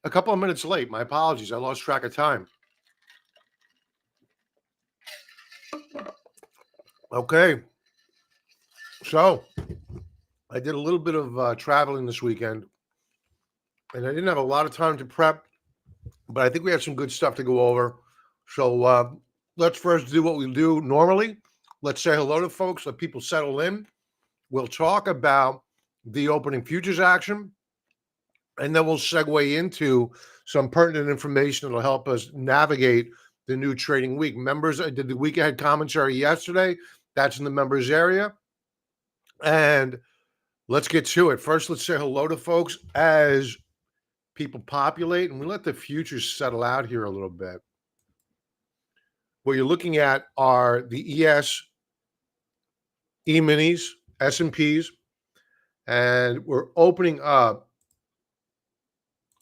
a couple of minutes late. My apologies. I lost track of time. Okay. So I did a little bit of traveling this weekend, and I didn't have a lot of time to prep, but I think we have some good stuff to go over. So let's first do what we do normally. Let's say hello to folks, let people settle in. We'll talk about the opening futures action, and then we'll segue into some pertinent information that will help us navigate the new trading week. Members, I did the week ahead commentary yesterday. That's in the members area. And let's get to it. First, let's say hello to folks as people populate, and we let the futures settle out here a little bit. What you're looking at are the ES, E-minis, S&Ps, and we're opening up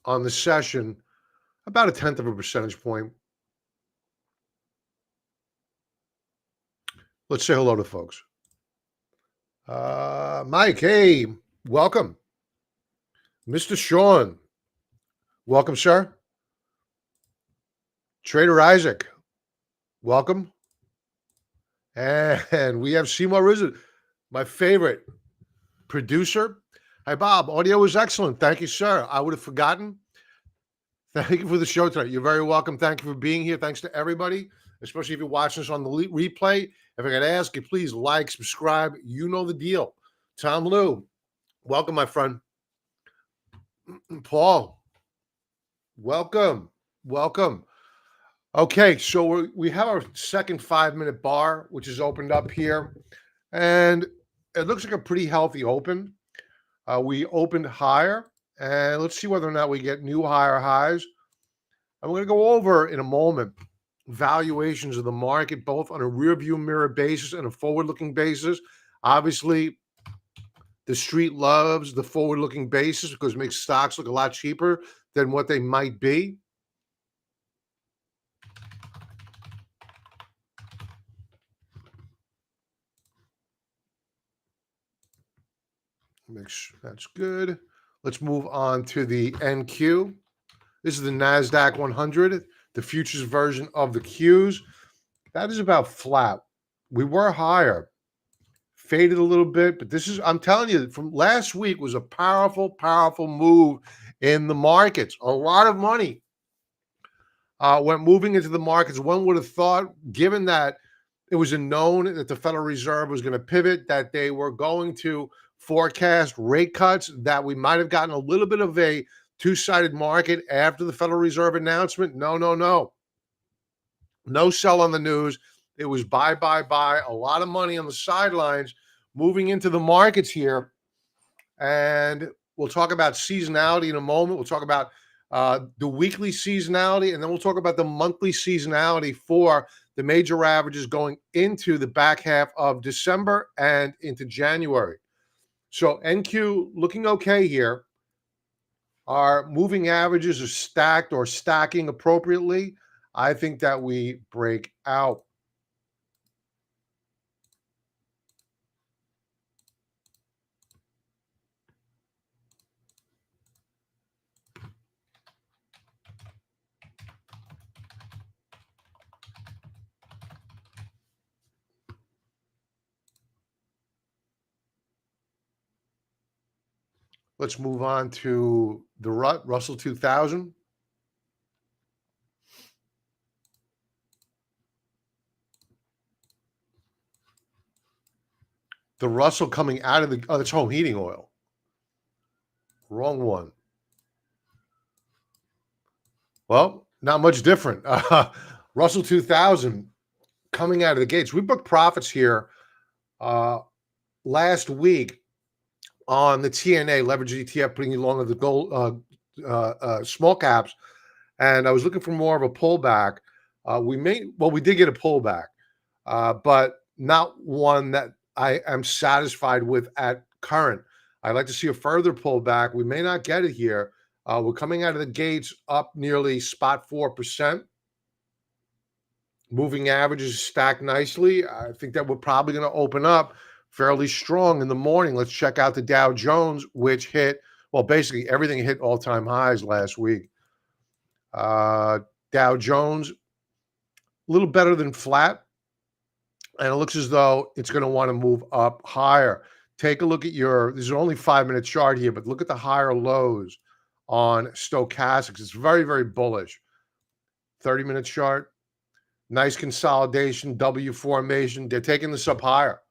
on the session about a 1/10 of a percentage point. Let's say hello to folks. Mike, hey, welcome. Mr. Sean, welcome, sir. Trader Isaac, welcome. And we have Seymour Rizzo, my favorite producer. Hi, Bob. Audio was excellent. Thank you, sir. I would have forgotten. Thank you for the show tonight. You're very welcome. Thank you for being here. Thanks to everybody, especially if you're watching this on the replay. If I could ask you, please like, subscribe. You know the deal. Tom Liu, welcome, my friend. Paul, welcome. Welcome. Okay, so we have our second 5-minute bar, which is opened up here. And it looks like a pretty healthy open. We opened higher. And let's see whether or not we get new higher highs. And we're going to go over in a moment valuations of the market, both on a rear view mirror basis and a forward-looking basis. Obviously, the street loves the forward-looking basis because it makes stocks look a lot cheaper than what they might be. That's good. Let's move on to the NQ. This is the NASDAQ 100, the futures version of the Qs. That is about flat. We were higher, faded a little bit, but this is, I'm telling you, from last week was a powerful, powerful move in the markets. A lot of money went moving into the markets. One would have thought, given that it was a known that the Federal Reserve was going to pivot, that they were going to forecast rate cuts, that we might have gotten a little bit of a two-sided market after the Federal Reserve announcement. No. No sell on the news. It was buy. A lot of money on the sidelines moving into the markets here. And we'll talk about seasonality in a moment. We'll talk about the weekly seasonality, and then we'll talk about the monthly seasonality for the major averages going into the back half of December and into January. So NQ looking okay here. Our moving averages are stacked or stacking appropriately. I think that we break out. Let's move on to the Russell 2000. The Russell coming out of the, oh, that's home heating oil. Wrong one. Well, not much different. Russell 2000 coming out of the gates. We booked profits here last week on the TNA leverage ETF, putting you long of the gold small caps, and I was looking for more of a pullback. We did get a pullback, but not one that I am satisfied with at current. I'd like to see a further pullback. We may not get it here. We're coming out of the gates up nearly spot 4%. Moving averages stacked nicely. I think that we're probably going to open up fairly strong in the morning. Let's check out the Dow Jones, which hit, well, basically everything hit all-time highs last week. Dow Jones, a little better than flat. And it looks as though it's going to want to move up higher. Take a look at this is only 5-minute chart here, but look at the higher lows on stochastics. It's very, very bullish. 30-minute chart, nice consolidation, W formation. They're taking this up higher,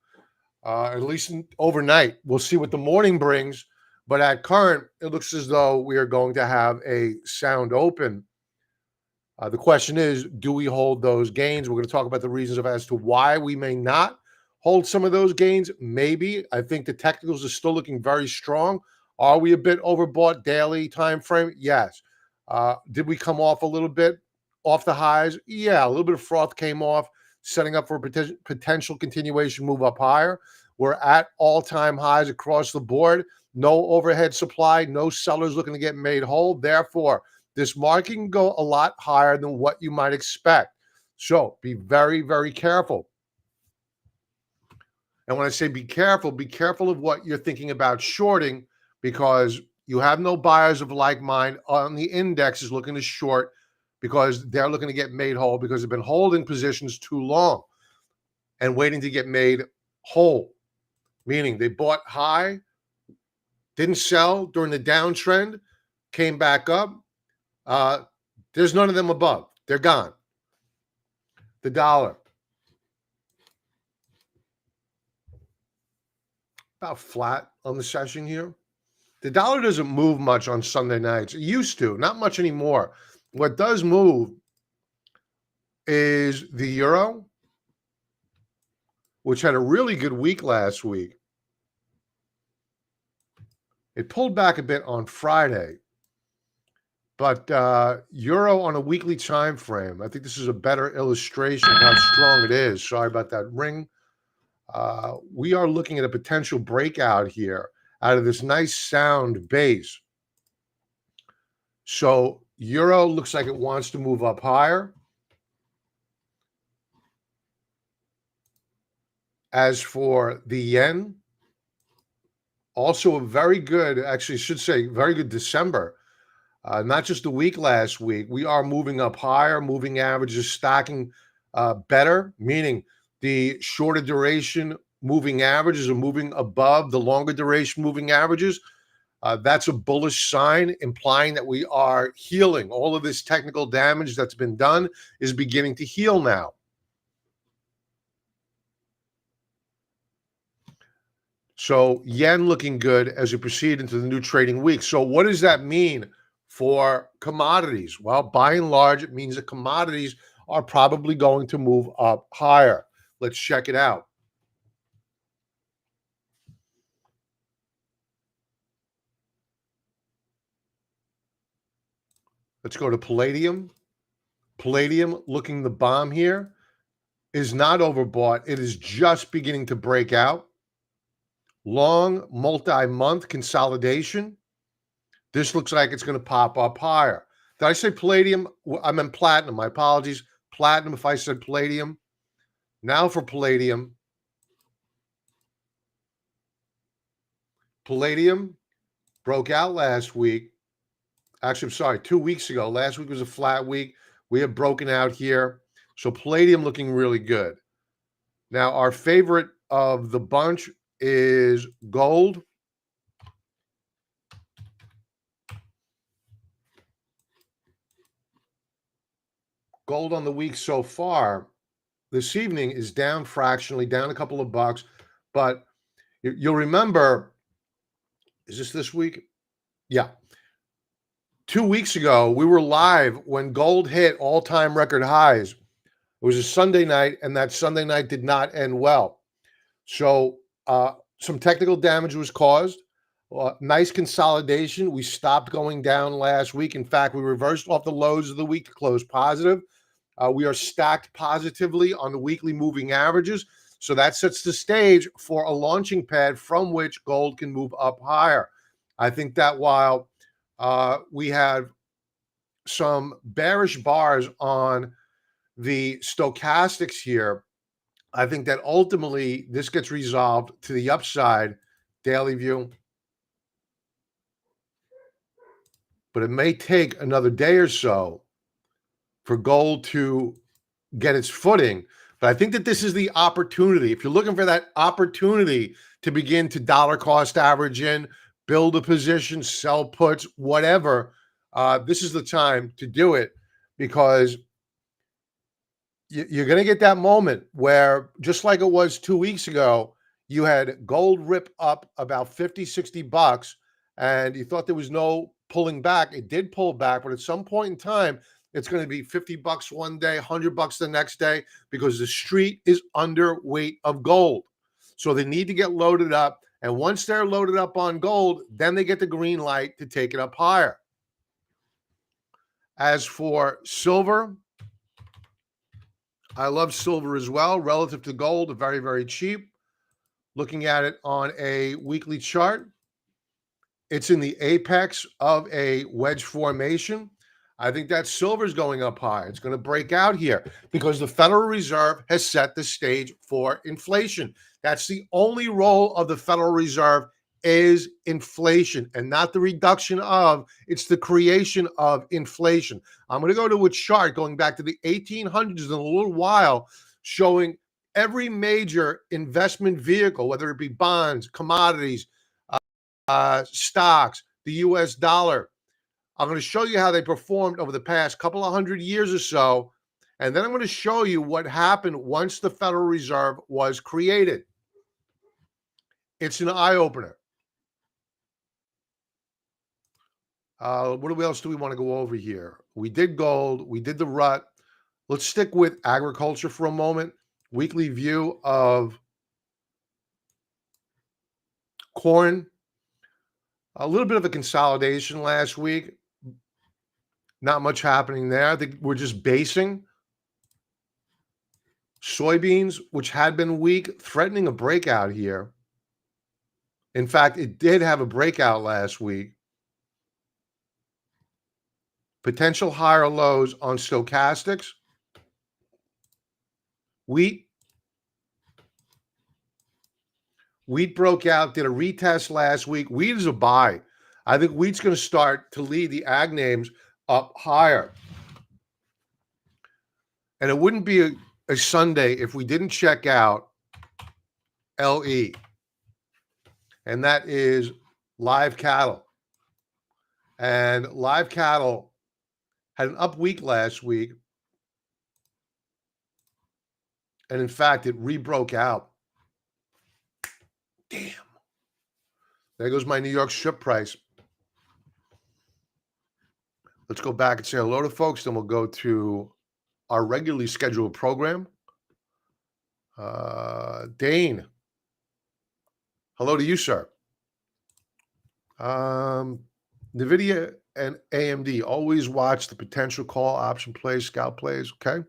at least overnight. We'll see what the morning brings. But at current, it looks as though we are going to have a sound open. The question is, do we hold those gains? We're going to talk about the reasons as to why we may not hold some of those gains. Maybe. I think the technicals are still looking very strong. Are we a bit overbought daily time frame? Yes. Did we come off a little bit off the highs? Yeah, a little bit of froth came off, setting up for a potential continuation move up higher. We're at all-time highs across the board. No overhead supply, no sellers looking to get made whole. Therefore, this market can go a lot higher than what you might expect. So be very, very careful. And when I say be careful of what you're thinking about shorting, because you have no buyers of like mind on the index is looking to short because they're looking to get made whole because they've been holding positions too long and waiting to get made whole, meaning they bought high, didn't sell during the downtrend, came back up. There's none of them above. They're gone. The dollar. About flat on the session here. The dollar doesn't move much on Sunday nights. It used to, not much anymore. What does move is the euro, which had a really good week last week. It pulled back a bit on Friday. But euro on a weekly time frame, I think this is a better illustration of how strong it is. Sorry about that ring. We are looking at a potential breakout here out of this nice sound base. So euro looks like it wants to move up higher. As for the yen, also a very good, actually I should say very good December. Not just the week last week. We are moving up higher, moving averages stacking better, meaning the shorter duration moving averages are moving above the longer duration moving averages. That's a bullish sign, implying that we are healing. All of this technical damage that's been done is beginning to heal now. So yen looking good as we proceed into the new trading week. So what does that mean for commodities? Well, by and large, it means that commodities are probably going to move up higher. Let's check it out. Let's go to palladium. Palladium looking the bomb here is not overbought. It is just beginning to break out. Long multi-month consolidation. This looks like it's going to pop up higher. Did I say palladium? I meant platinum. My apologies. Platinum if I said palladium. Now for palladium. Palladium broke out last week. Actually, I'm sorry, 2 weeks ago. Last week was a flat week. We have broken out here. So palladium looking really good. Now, our favorite of the bunch is gold. Gold on the week so far this evening is down fractionally, down a couple of bucks. But you'll remember, is this week? Yeah. 2 weeks ago, we were live when gold hit all-time record highs. It was a Sunday night, and that Sunday night did not end well. So some technical damage was caused. Nice consolidation. We stopped going down last week. In fact, we reversed off the lows of the week to close positive. We are stacked positively on the weekly moving averages. So that sets the stage for a launching pad from which gold can move up higher. I think that while we have some bearish bars on the stochastics here, I think that ultimately this gets resolved to the upside, daily view. But it may take another day or so for gold to get its footing. But I think that this is the opportunity. If you're looking for that opportunity to begin to dollar cost average in, build a position, sell puts, whatever, this is the time to do it, because you're going to get that moment where, just like it was 2 weeks ago, you had gold rip up about 50, 60 bucks, and you thought there was no pulling back. It did pull back, but at some point in time, it's going to be 50 bucks one day, 100 bucks the next day, because the street is underweight of gold. So they need to get loaded up. And once they're loaded up on gold, then they get the green light to take it up higher. As for silver, I love silver as well. Relative to gold, very, very cheap. Looking at it on a weekly chart, it's in the apex of a wedge formation. I think that silver is going up high. It's going to break out here because the Federal Reserve has set the stage for inflation. That's the only role of the Federal Reserve, is inflation, and not the reduction of, it's the creation of inflation. I'm going to go to a chart going back to the 1800s in a little while, showing every major investment vehicle, whether it be bonds, commodities, stocks, the US dollar. I'm going to show you how they performed over the past couple of 100 years or so, and then I'm going to show you what happened once the Federal Reserve was created. It's an eye-opener. What else do we want to go over here? We did gold. We did the rut. Let's stick with agriculture for a moment. Weekly view of corn. A little bit of a consolidation last week. Not much happening there. I think we're just basing. Soybeans, which had been weak, threatening a breakout here. In fact, it did have a breakout last week. Potential higher lows on stochastics. Wheat broke out, did a retest last week. Wheat is a buy. I think wheat's going to start to lead the ag names up higher. And it wouldn't be a Sunday if we didn't check out LE. And that is live cattle. And live cattle had an up week last week. And in fact, it rebroke out. Damn. There goes my New York strip price. Let's go back and say hello to folks. Then we'll go to our regularly scheduled program. Dane. Hello to you, sir. NVIDIA and AMD, always watch the potential call option plays, scalp plays, okay?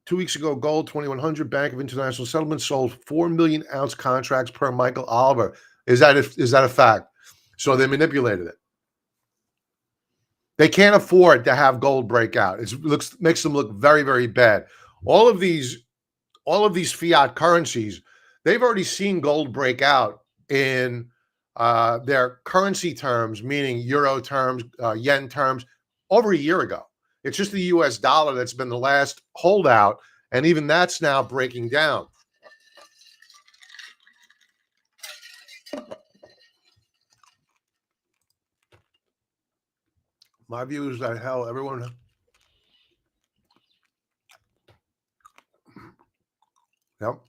2 weeks ago, gold, 2100, Bank of International Settlements sold 4 million ounce contracts per Michael Oliver. Is that a fact? So they manipulated it. They can't afford to have gold break out. It makes them look very, very bad. All of these fiat currencies, they've already seen gold break out in their currency terms, meaning euro terms, yen terms, over a year ago. It's just the US dollar that's been the last holdout, and even that's now breaking down. My view is that, hell, everyone... Yep.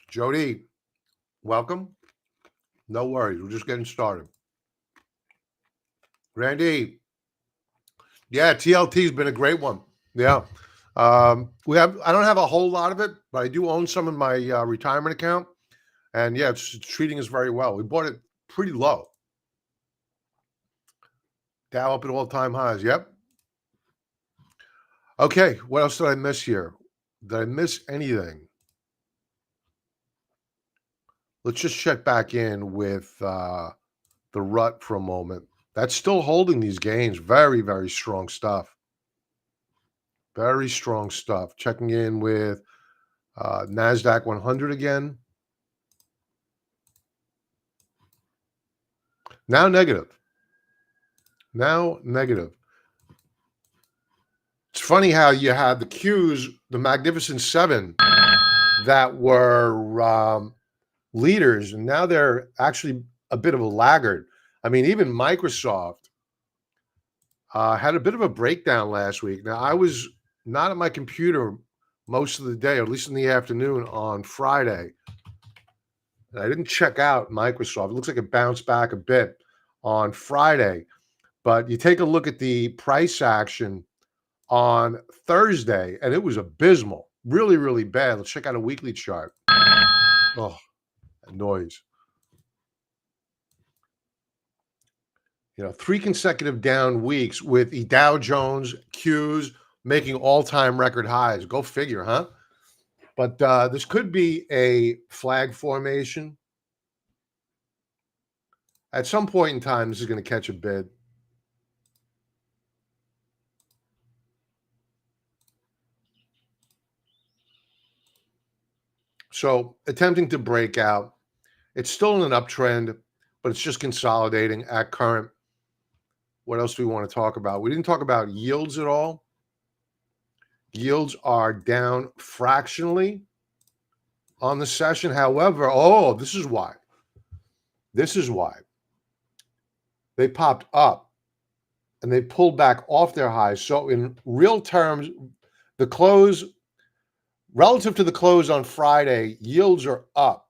Jody, welcome. No worries. We're just getting started. Randy. Yeah, TLT's been a great one. Yeah. I don't have a whole lot of it, but I do own some in my retirement account. And yeah, it's treating us very well. We bought it pretty low. Dow up at all-time highs. Yep. Okay. What else did I miss here? Did I miss anything? Let's just check back in with the rut for a moment. That's still holding these gains. Very, very strong stuff. Very strong stuff. Checking in with NASDAQ 100 again. Now negative. Now negative. It's funny how you had the Qs, the Magnificent Seven, that were leaders, and now they're actually a bit of a laggard. I mean, even Microsoft had a bit of a breakdown last week. Now, I was not at my computer most of the day, or at least in the afternoon on Friday. And I didn't check out Microsoft. It looks like it bounced back a bit on Friday. But you take a look at the price action on Thursday, and it was abysmal. Really, really bad. Let's check out a weekly chart. Oh, that noise. You know, 3 consecutive down weeks with the Dow Jones Qs making all-time record highs. Go figure, huh? But this could be a flag formation. At some point in time, this is going to catch a bid. So attempting to break out. It's still in an uptrend, but it's just consolidating at current. What else do we want to talk about? We didn't talk about yields at all. Yields are down fractionally on the session. However, this is why. This is why. They popped up and they pulled back off their highs. So in real terms, the close, relative to the close on Friday, yields are up.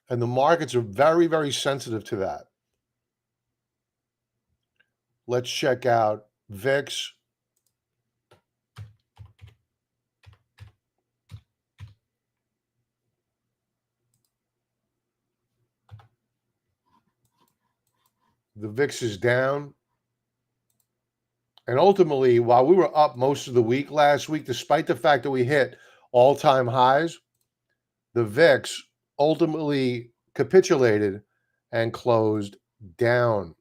And the markets are very, very sensitive to that. Let's check out VIX. The VIX is down. And ultimately, while we were up most of the week last week, despite the fact that we hit all-time highs, the VIX ultimately capitulated and closed down.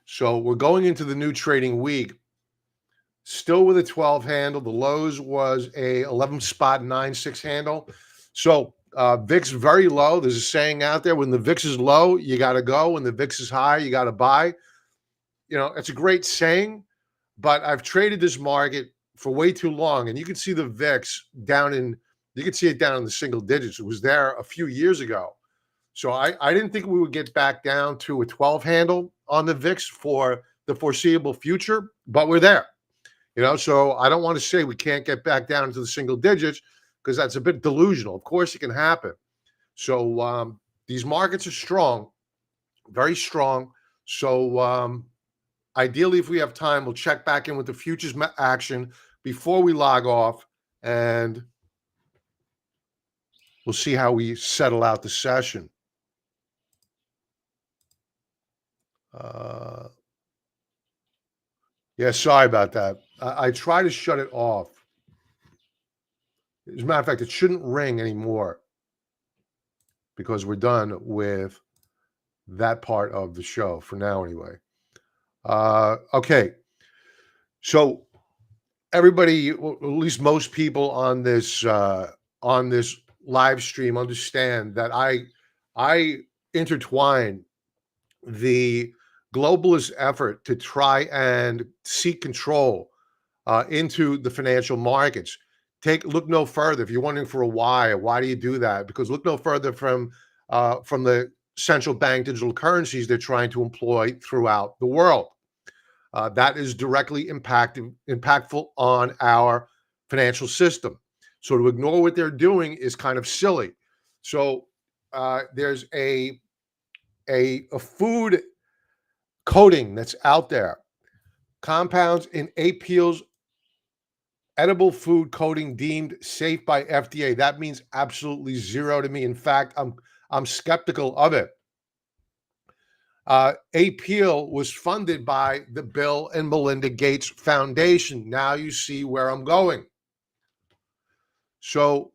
So we're going into the new trading week, still with a 12 handle. The lows was a 11.96 handle. So VIX very low. There's a saying out there, when the VIX is low, you got to go. When the VIX is high, you got to buy. You know, it's a great saying, but I've traded this market for way too long, and you can see the VIX down in, you can see it down in the single digits. It was there a few years ago. So I didn't think we would get back down to a 12 handle on the VIX for the foreseeable future, but we're there. You know, so I don't want to say we can't get back down into the single digits, because that's a bit delusional. Of course it can happen. So these markets are strong, very strong. So ideally, if we have time, we'll check back in with the futures action before we log off, and we'll see how we settle out the session. Yeah, sorry about that. I try to shut it off. As a matter of fact, it shouldn't ring anymore, because we're done with that part of the show for now anyway. Okay. So everybody, or at least most people on this live stream, understand that I intertwine the globalist effort to try and seek control into the financial markets. Look no further. If you're wondering for a why do you do that? Because look no further from the central bank digital currencies they're trying to employ throughout the world. That is directly impactful on our financial system. So to ignore what they're doing is kind of silly. So there's a food coating that's out there. Compounds in APL's edible food coating deemed safe by FDA. That means absolutely zero to me. In fact, I'm skeptical of it. APL was funded by the Bill and Melinda Gates Foundation. Now you see where I'm going. So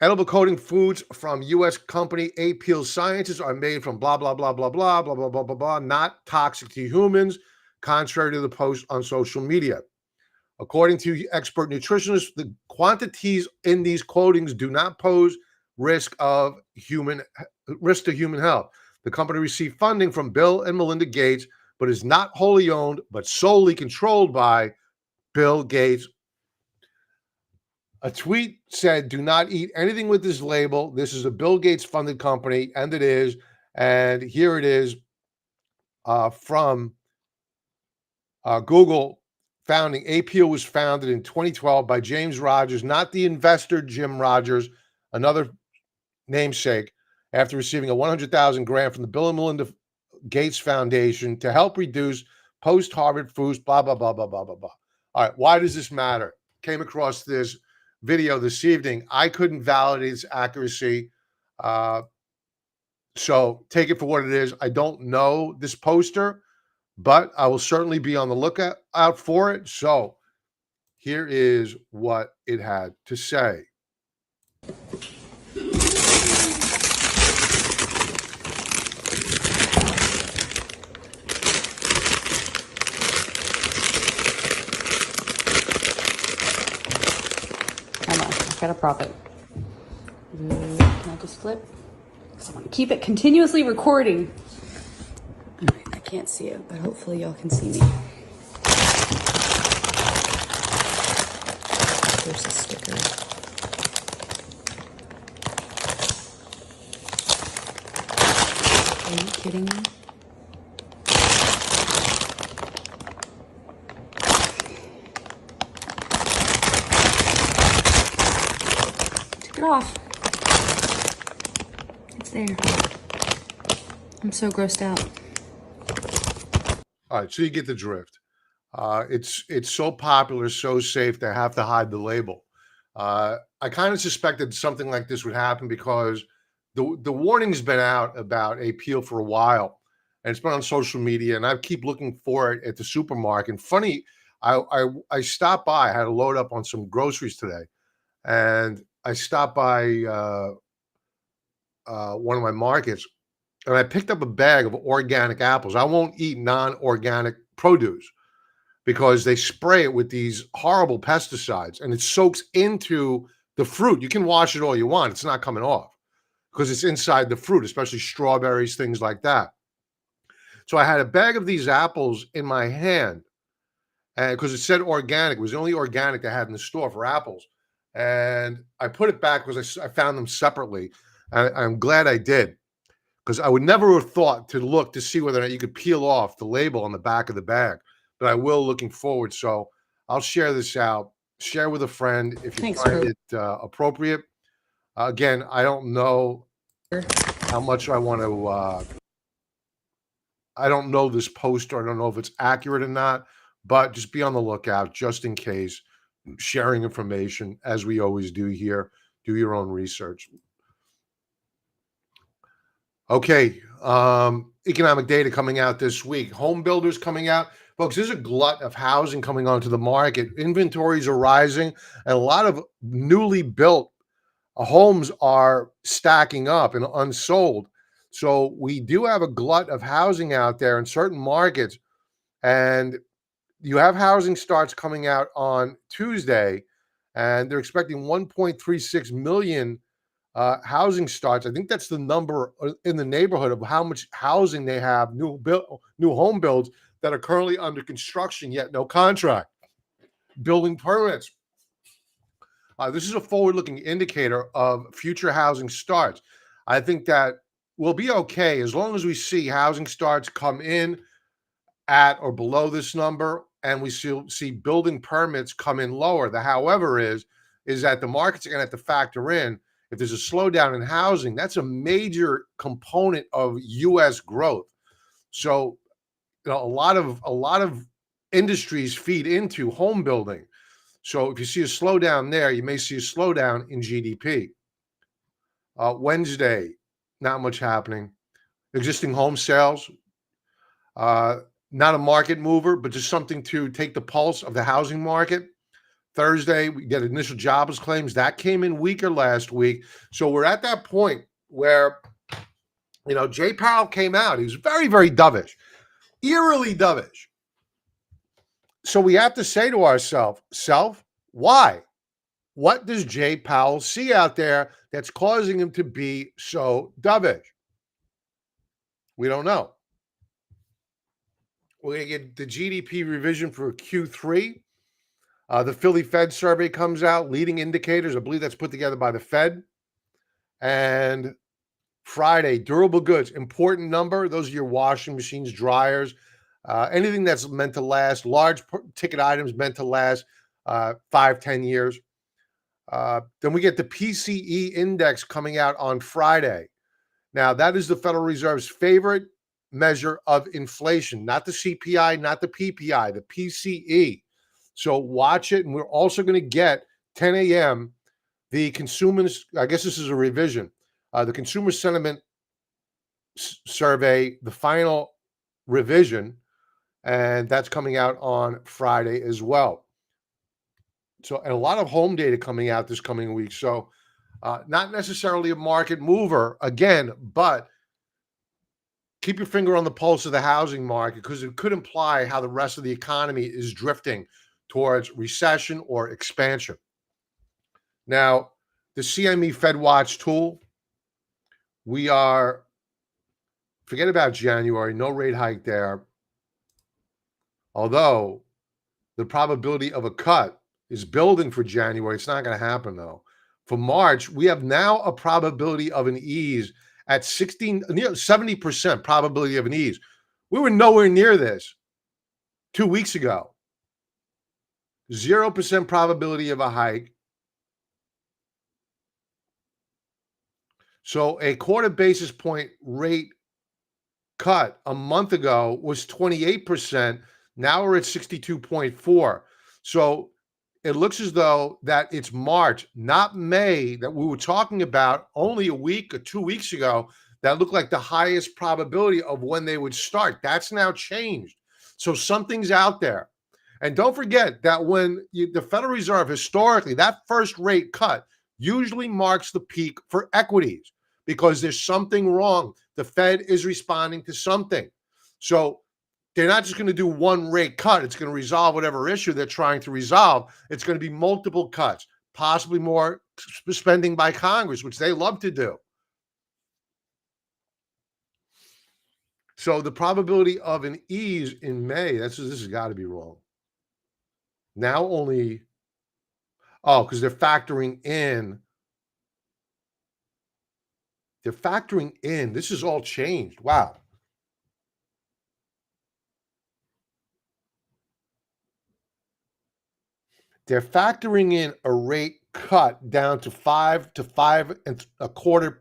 edible coating foods from U.S. company APL Sciences are made from blah, blah, blah, blah, blah, blah, blah, blah, blah, blah, not toxic to humans, contrary to the post on social media. According to expert nutritionists, the quantities in these coatings do not pose risk to human health. The company received funding from Bill and Melinda Gates, but is not wholly owned, but solely controlled by Bill Gates. A tweet said, "Do not eat anything with this label. This is a Bill Gates funded company," and it is. And here it is from Google founding. APO was founded in 2012 by James Rogers, not the investor Jim Rogers, another namesake, after receiving a $100,000 grant from the Bill and Melinda Gates Foundation to help reduce post-Harvard foods, blah, blah, blah, blah, blah, blah, blah. All right, why does this matter? Came across this video this evening. I couldn't validate its accuracy. So take it for what it is. I don't know this poster, but I will certainly be on the lookout for it. So here is what it had to say. Gotta prop it. Can I just flip? Because I want to keep it continuously recording. All right, I can't see it, but hopefully y'all can see me. There's a sticker. Are you kidding me? It off. It's there. I'm so grossed out. All right, so you get the drift. It's so popular, so safe, they have to hide the label. I kind of suspected something like this would happen because the warning's been out about APO for a while, and it's been on social media, and I keep looking for it at the supermarket. And funny, I stopped by. I had to load up on some groceries today, and I stopped by one of my markets, and I picked up a bag of organic apples. I won't eat non-organic produce because they spray it with these horrible pesticides, and it soaks into the fruit. You can wash it all you want. It's not coming off because it's inside the fruit, especially strawberries, things like that. So I had a bag of these apples in my hand, and because it said organic, it was the only organic they had in the store for apples. And I put it back because I found them separately. I'm glad I did, because I would never have thought to look to see whether or not you could peel off the label on the back of the bag. But I will, looking forward. So I'll share this out. Share with a friend if you find it appropriate. Again, I don't know how much I want to. I don't know this poster. I don't know if it's accurate or not. But just be on the lookout just in case. Sharing information as we always do here. Do your own research. Okay, economic data coming out this week. Home builders coming out. Folks, there's a glut of housing coming onto the market. Inventories are rising, and a lot of newly built homes are stacking up and unsold. So we do have a glut of housing out there in certain markets, and you have housing starts coming out on Tuesday, and they're expecting 1.36 million housing starts. I think that's the number in the neighborhood of how much housing they have, new home builds that are currently under construction, yet no contract. Building permits. This is a forward-looking indicator of future housing starts. I think that we'll be okay as long as we see housing starts come in at or below this number, and we see building permits come in lower. The however is that the markets are going to have to factor in, if there's a slowdown in housing, that's a major component of U.S. growth. So, a lot of industries feed into home building. So if you see a slowdown there, you may see a slowdown in GDP. Wednesday, not much happening. Existing home sales, not a market mover, but just something to take the pulse of the housing market. Thursday, we get initial jobless claims. That came in weaker last week. So we're at that point where, Jay Powell came out. He was very, very dovish, eerily dovish. So we have to say to ourselves, why? What does Jay Powell see out there that's causing him to be so dovish? We don't know. We're going to get the GDP revision for Q3. The Philly Fed survey comes out, leading indicators. I believe that's put together by the Fed. And Friday, durable goods, important number. Those are your washing machines, dryers, anything that's meant to last, large ticket items meant to last 5-10 years. Then we get the PCE index coming out on Friday. Now, that is the Federal Reserve's favorite measure of inflation, not the CPI, not the PPI, the PCE. So watch it. And we're also going to get 10 a.m. the consumers, I guess this is a revision, the consumer sentiment survey, the final revision, and that's coming out on Friday as well. So, and a lot of home data coming out this coming week. So, not necessarily a market mover again, but keep your finger on the pulse of the housing market because it could imply how the rest of the economy is drifting towards recession or expansion. Now, the CME Fed Watch tool, forget about January, no rate hike there. Although the probability of a cut is building for January. It's not going to happen, though. For March, we have now a probability of an ease at 70% probability of an ease. We were nowhere near this 2 weeks ago. 0% probability of a hike. So a quarter basis point rate cut a month ago was 28%. Now we're at 62.4. So it looks as though that it's March, not May, that we were talking about only a week or 2 weeks ago. That looked like the highest probability of when they would start. That's now changed. So something's out there. And don't forget that when the Federal Reserve, historically, that first rate cut usually marks the peak for equities because there's something wrong. The Fed is responding to something. So they're not just going to do one rate cut. It's going to resolve whatever issue they're trying to resolve. It's going to be multiple cuts, possibly more spending by Congress, which they love to do. So the probability of an ease in May, this has got to be wrong. Now only, because they're factoring in. This is all changed. Wow. They're factoring in a rate cut down to 5 to 5.25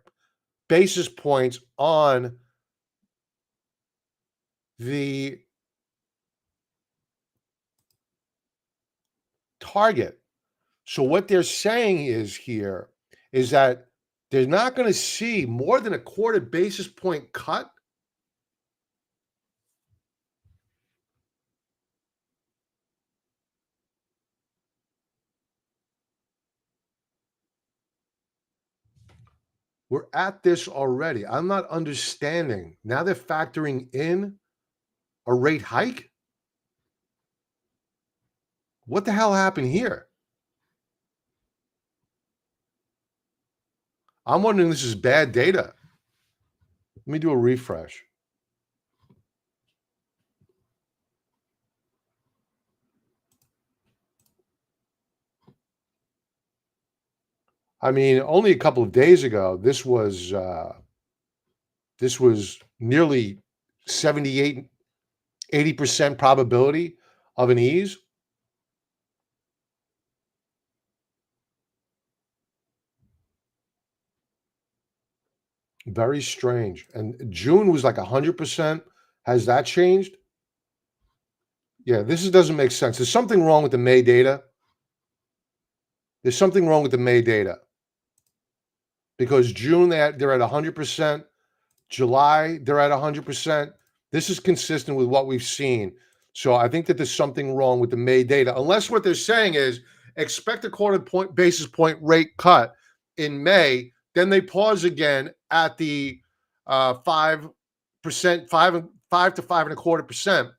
basis points on the target. So what they're saying is that they're not going to see more than a quarter basis point cut. We're at this already. I'm not understanding. Now they're factoring in a rate hike. What the hell happened here? I'm wondering if this is bad data. Let me do a refresh. I mean, only a couple of days ago, this was nearly 78, 80% probability of an ease. Very strange. And June was like 100%. Has that changed? Yeah, doesn't make sense. There's something wrong with the May data. There's something wrong with the May data. Because June, they're at 100%. July, they're at 100%. This is consistent with what we've seen. So I think that there's something wrong with the May data. Unless what they're saying is expect a quarter basis point rate cut in May. Then they pause again at the 5%, 5 to 5.25%,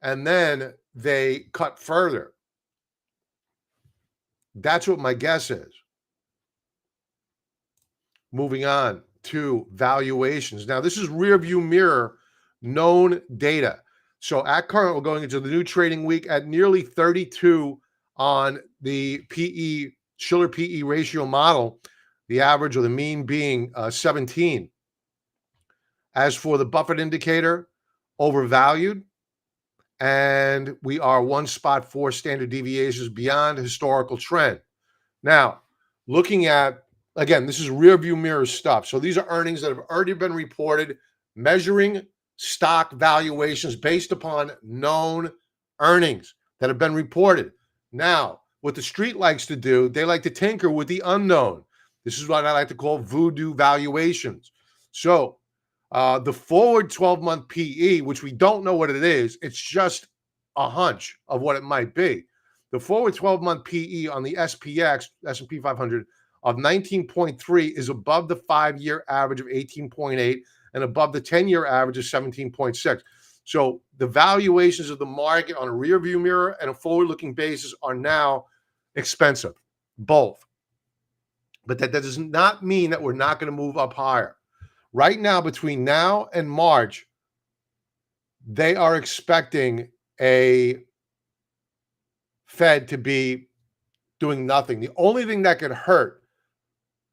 and then they cut further. That's what my guess is. Moving on. to valuations. Now, this is rear view mirror known data. So at current, we're going into the new trading week at nearly 32 on the PE, Schiller PE ratio model, the average or the mean being 17. As for the Buffett indicator, overvalued, and we are 1.4 standard deviations beyond historical trend. Now, looking at, again, this is rear view mirror stuff. So these are earnings that have already been reported, measuring stock valuations based upon known earnings that have been reported. Now, what the street likes to do, they like to tinker with the unknown. This is what I like to call voodoo valuations. So the forward 12-month PE, which we don't know what it is, it's just a hunch of what it might be. The forward 12-month PE on the SPX, S&P 500, of 19.3 is above the 5-year average of 18.8 and above the 10-year average of 17.6. So the valuations of the market on a rear view mirror and a forward-looking basis are now expensive, both. But that does not mean that we're not going to move up higher. Right now, between now and March, they are expecting a Fed to be doing nothing. The only thing that could hurt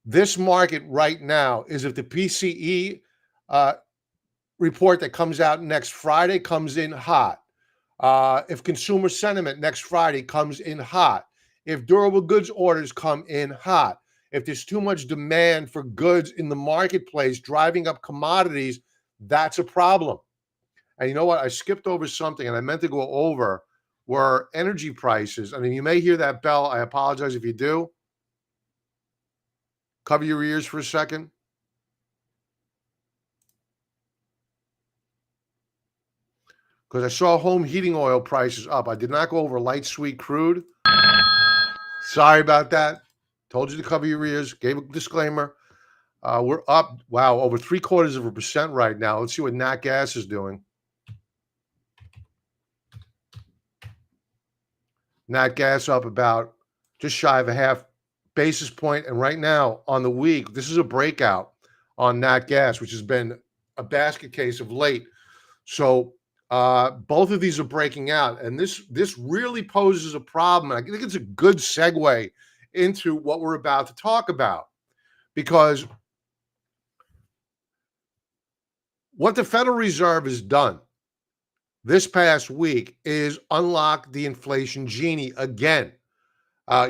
this market right now is if the PCE report that comes out next Friday comes in hot. If consumer sentiment next Friday comes in hot. If durable goods orders come in hot. If there's too much demand for goods in the marketplace driving up commodities, that's a problem. And you know what? I skipped over something and I meant to go over were energy prices. I mean, you may hear that bell. I apologize if you do. Cover your ears for a second. Because I saw home heating oil prices up. I did not go over light sweet crude. Sorry about that. Told you to cover your ears. Gave a disclaimer. We're up, wow, over 0.75% right now. Let's see what nat gas is doing. Nat gas up about just shy of a half basis point. And right now on the week, this is a breakout on nat gas, which has been a basket case of late. So both of these are breaking out. And this really poses a problem. I think it's a good segue into what we're about to talk about, because what the Federal Reserve has done this past week is unlock the inflation genie again.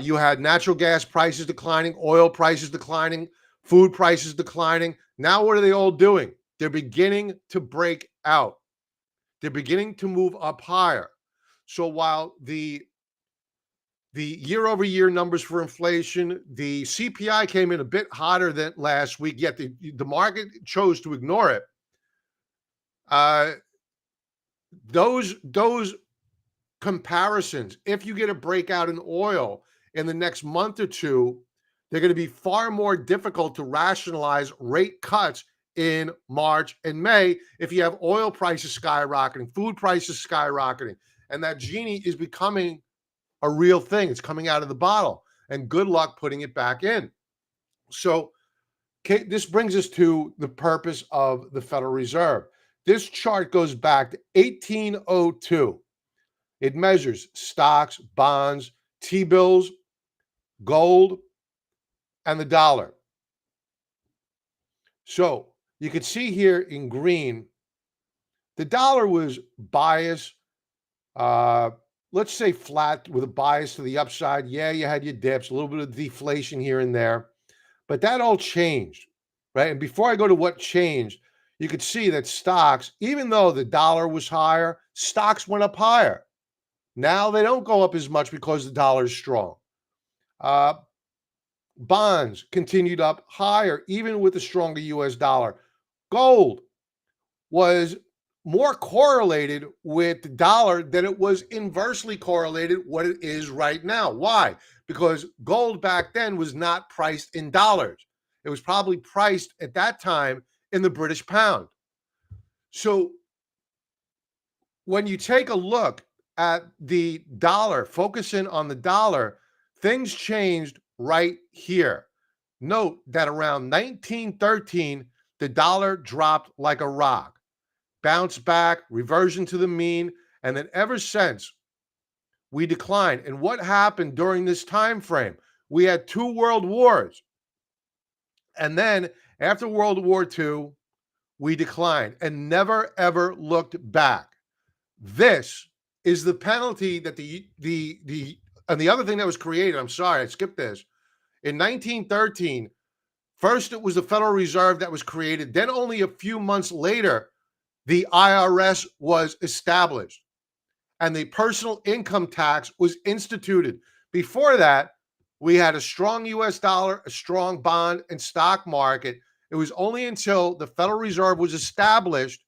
You had natural gas prices declining, oil prices declining, food prices declining. Now what are they all doing? They're beginning to break out. They're beginning to move up higher. So while the year-over-year numbers for inflation, the CPI came in a bit hotter than last week, yet the market chose to ignore it. Those comparisons, if you get a breakout in oil in the next month or two, they're going to be far more difficult to rationalize rate cuts in March and May if you have oil prices skyrocketing, food prices skyrocketing, and that genie is becoming a real thing. It's coming out of the bottle, and good luck putting it back in. So this brings us to the purpose of the Federal Reserve. This chart goes back to 1802. It measures stocks, bonds, T-bills, gold, and the dollar. So you can see here in green, the dollar was biased, let's say flat with a bias to the upside. Yeah, you had your dips, a little bit of deflation here and there, but that all changed, right? And before I go to what changed, you could see that stocks, even though the dollar was higher, stocks went up higher. Now they don't go up as much because the dollar is strong. Bonds continued up higher, even with the stronger US dollar. Gold was more correlated with the dollar than it was inversely correlated what it is right now. Why? Because gold back then was not priced in dollars. It was probably priced at that time in the British pound. So when you take a look at the dollar, focus in on the dollar, things changed right here. Note that around 1913, the dollar dropped like a rock, bounced back, reversion to the mean, and then ever since we declined. And what happened during this time frame? We had 2 world wars. And then after World War II, we declined and never ever looked back. This is the penalty that and the other thing that was created, I'm sorry, I skipped this. In 1913, first it was the Federal Reserve that was created. Then only a few months later, the IRS was established and the personal income tax was instituted. Before that, we had a strong US dollar, a strong bond and stock market. It was only until the Federal Reserve was established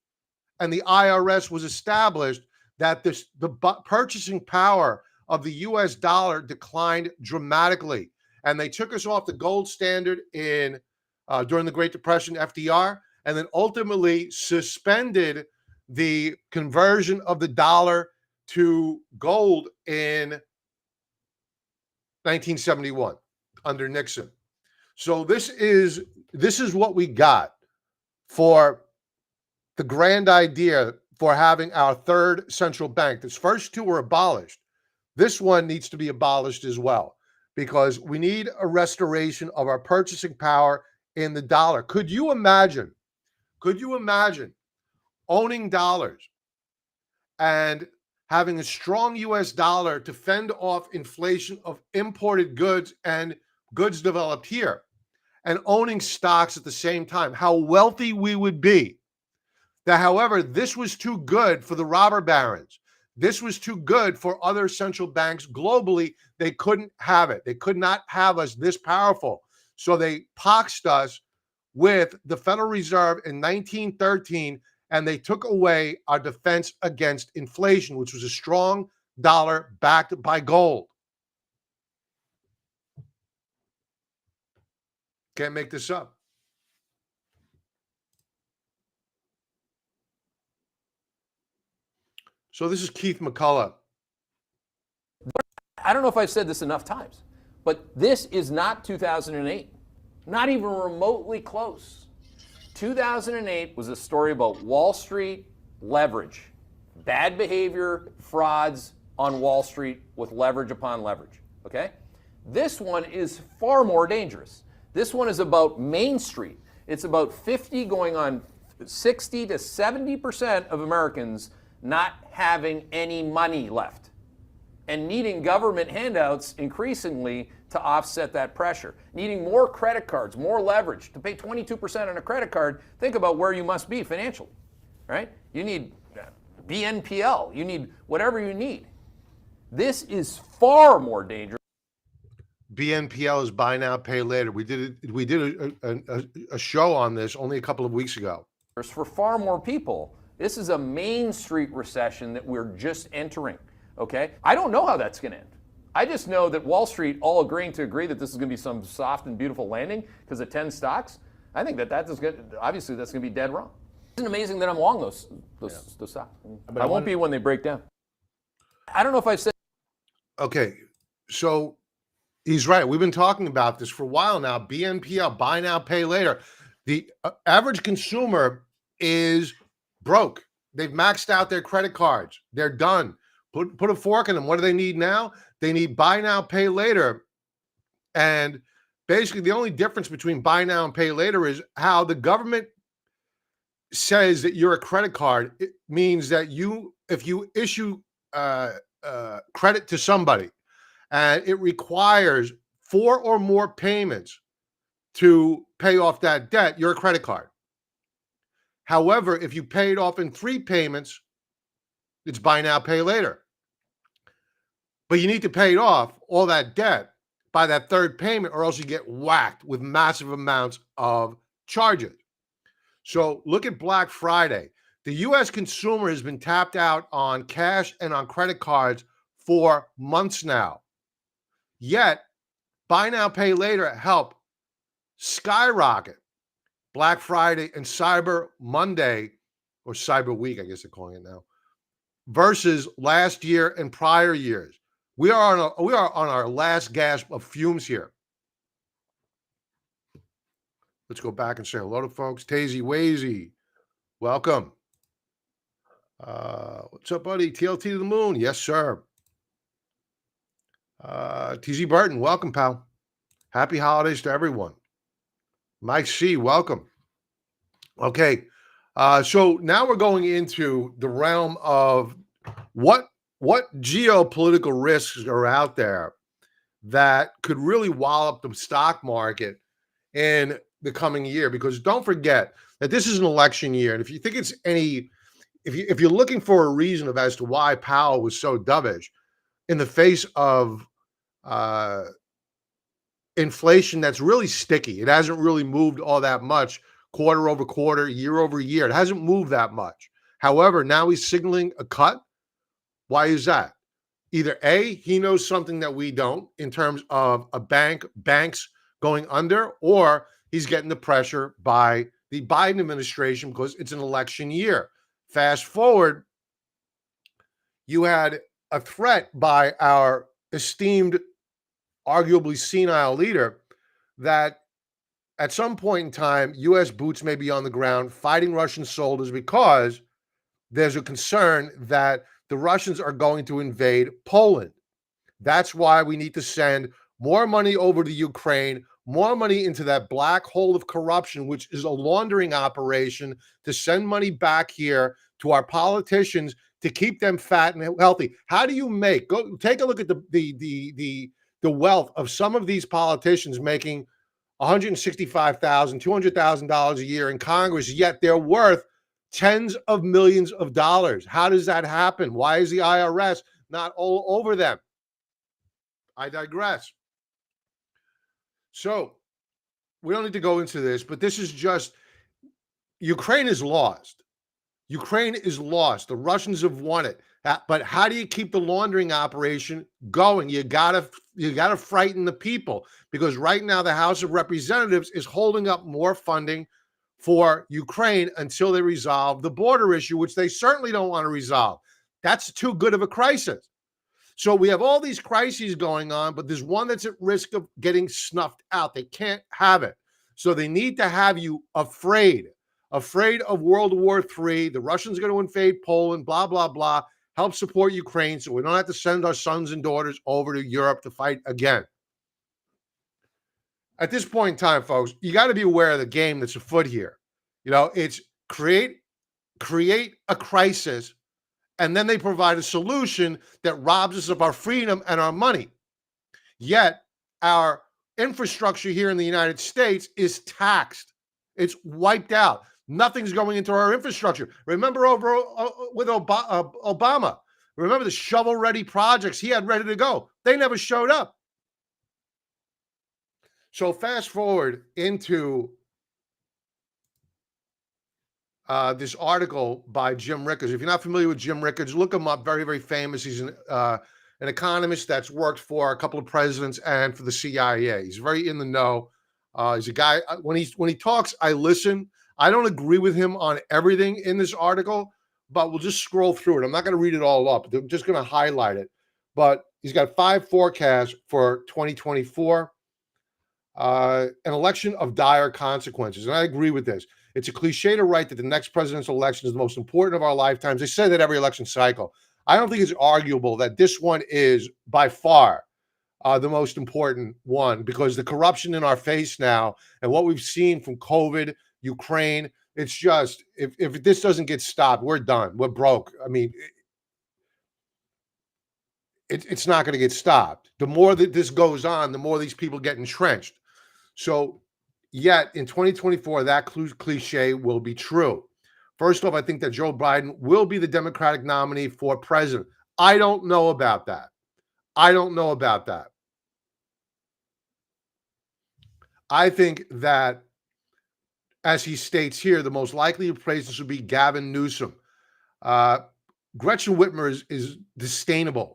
and the IRS was established that the purchasing power of the US dollar declined dramatically. And they took us off the gold standard during the Great Depression, FDR, and then ultimately suspended the conversion of the dollar to gold in 1971 under Nixon. So this is what we got for the grand idea for having our third central bank. This first 2 were abolished. This one needs to be abolished as well because we need a restoration of our purchasing power in the dollar. Could you imagine owning dollars and having a strong US dollar to fend off inflation of imported goods and goods developed here, and owning stocks at the same time? How wealthy we would be. That, however, this was too good for the robber barons. This was too good for other central banks globally. They couldn't have it. They could not have us this powerful. So they poxed us with the Federal Reserve in 1913, and they took away our defense against inflation, which was a strong dollar backed by gold. Can't make this up. So this is Keith McCullough. I don't know if I've said this enough times, but this is not 2008. Not even remotely close. 2008 was a story about Wall Street leverage, bad behavior, frauds on Wall Street with leverage upon leverage, okay? This one is far more dangerous. This one is about Main Street. It's about 50 going on 60 to 70% of Americans not having any money left and needing government handouts increasingly to offset that pressure, needing more credit cards, more leverage. To pay 22% on a credit card, think about where you must be financially, right? You need BNPL, you need whatever you need. This is far more dangerous. BNPL is buy now, pay later. We did a show on this only a couple of weeks ago. For far more people, this is a Main Street recession that we're just entering, okay? I don't know how that's going to end. I just know that Wall Street all agreeing to agree that this is going to be some soft and beautiful landing because of 10 stocks. I think that is good. Obviously, that's going to be dead wrong. Isn't it amazing that I'm long those stocks? I won't be when they break down. I don't know if I've said. Okay, so he's right. We've been talking about this for a while now. BNPL, buy now, pay later. The average consumer is broke. They've maxed out their credit cards. They're done. Put a fork in them. What do they need now? They need buy now, pay later. And basically the only difference between buy now and pay later is how the government says that you're a credit card. It means that if you issue credit to somebody and it requires 4 or more payments to pay off that debt, you're a credit card. However, if you pay it off in 3 payments, it's buy now, pay later. But you need to pay it off, all that debt, by that 3rd payment, or else you get whacked with massive amounts of charges. So look at Black Friday. The U.S. consumer has been tapped out on cash and on credit cards for months now. Yet, buy now, pay later help skyrocket Black Friday and Cyber Monday, or Cyber Week, I guess they're calling it now, versus last year and prior years. We are on our last gasp of fumes here. Let's go back and say hello to folks. Tazy Wazy, welcome. What's up, buddy? TLT to the moon. Yes, sir. TZ Burton, welcome, pal. Happy holidays to everyone. Mike C, welcome. Okay. So now we're going into the realm of what geopolitical risks are out there that could really wallop the stock market in the coming year, because don't forget that this is an election year. And if you think it's if you're looking for a reason as to why Powell was so dovish in the face of inflation that's really sticky, it hasn't really moved all that much quarter over quarter, year over year. It hasn't moved that much. However, now he's signaling a cut. Why is that? Either A, he knows something that we don't in terms of banks going under, or he's getting the pressure by the Biden administration because it's an election year. Fast forward, you had a threat by our esteemed, arguably senile leader that at some point in time, U.S. boots may be on the ground fighting Russian soldiers because there's a concern that the Russians are going to invade Poland. That's why we need to send more money over to Ukraine, more money into that black hole of corruption, which is a laundering operation to send money back here to our politicians to keep them fat and healthy. How do you go take a look at the wealth of some of these politicians making $165,000, $200,000 a year in Congress, yet they're worth tens of millions of dollars. How does that happen? Why is the IRS not all over them? I digress. So we don't need to go into this, but this is just Ukraine is lost. Ukraine is lost. The Russians have won it. But how do you keep the laundering operation going? You gotta frighten the people, because right now the House of Representatives is holding up more funding for Ukraine until they resolve the border issue, which they certainly don't want to resolve. That's too good of a crisis. So we have all these crises going on, but there's one that's at risk of getting snuffed out. They can't have it. So they need to have you afraid of World War III. The Russians are going to invade Poland, blah, blah, blah. Help support Ukraine so we don't have to send our sons and daughters over to Europe to fight again. At this point in time, folks, you got to be aware of the game that's afoot here. It's create a crisis, and then they provide a solution that robs us of our freedom and our money. Yet our infrastructure here in the United States is taxed. It's wiped out. Nothing's going into our infrastructure. Remember with Obama. Remember the shovel-ready projects he had ready to go. They never showed up. So fast forward into this article by Jim Rickards. If you're not familiar with Jim Rickards, look him up. Very, very famous. He's an economist that's worked for a couple of presidents and for the CIA. He's very in the know. He's a guy, when he talks, I listen. I don't agree with him on everything in this article, but we'll just scroll through it. I'm not going to read it all up. I'm just going to highlight it. But he's got 5 forecasts for 2024. An election of dire consequences. And I agree with this. It's a cliche to write that the next presidential election is the most important of our lifetimes. They say that every election cycle. I don't think it's arguable that this one is by far the most important one, because the corruption in our face now and what we've seen from COVID, Ukraine, it's just, if this doesn't get stopped, we're done. We're broke. I mean, it's not going to get stopped. The more that this goes on, the more these people get entrenched. So yet in 2024, that cliche will be true. First off, I think that Joe Biden will be the Democratic nominee for president. I don't know about that. I think that, as he states here, the most likely replacement would be Gavin Newsom. Gretchen Whitmer is disdainable.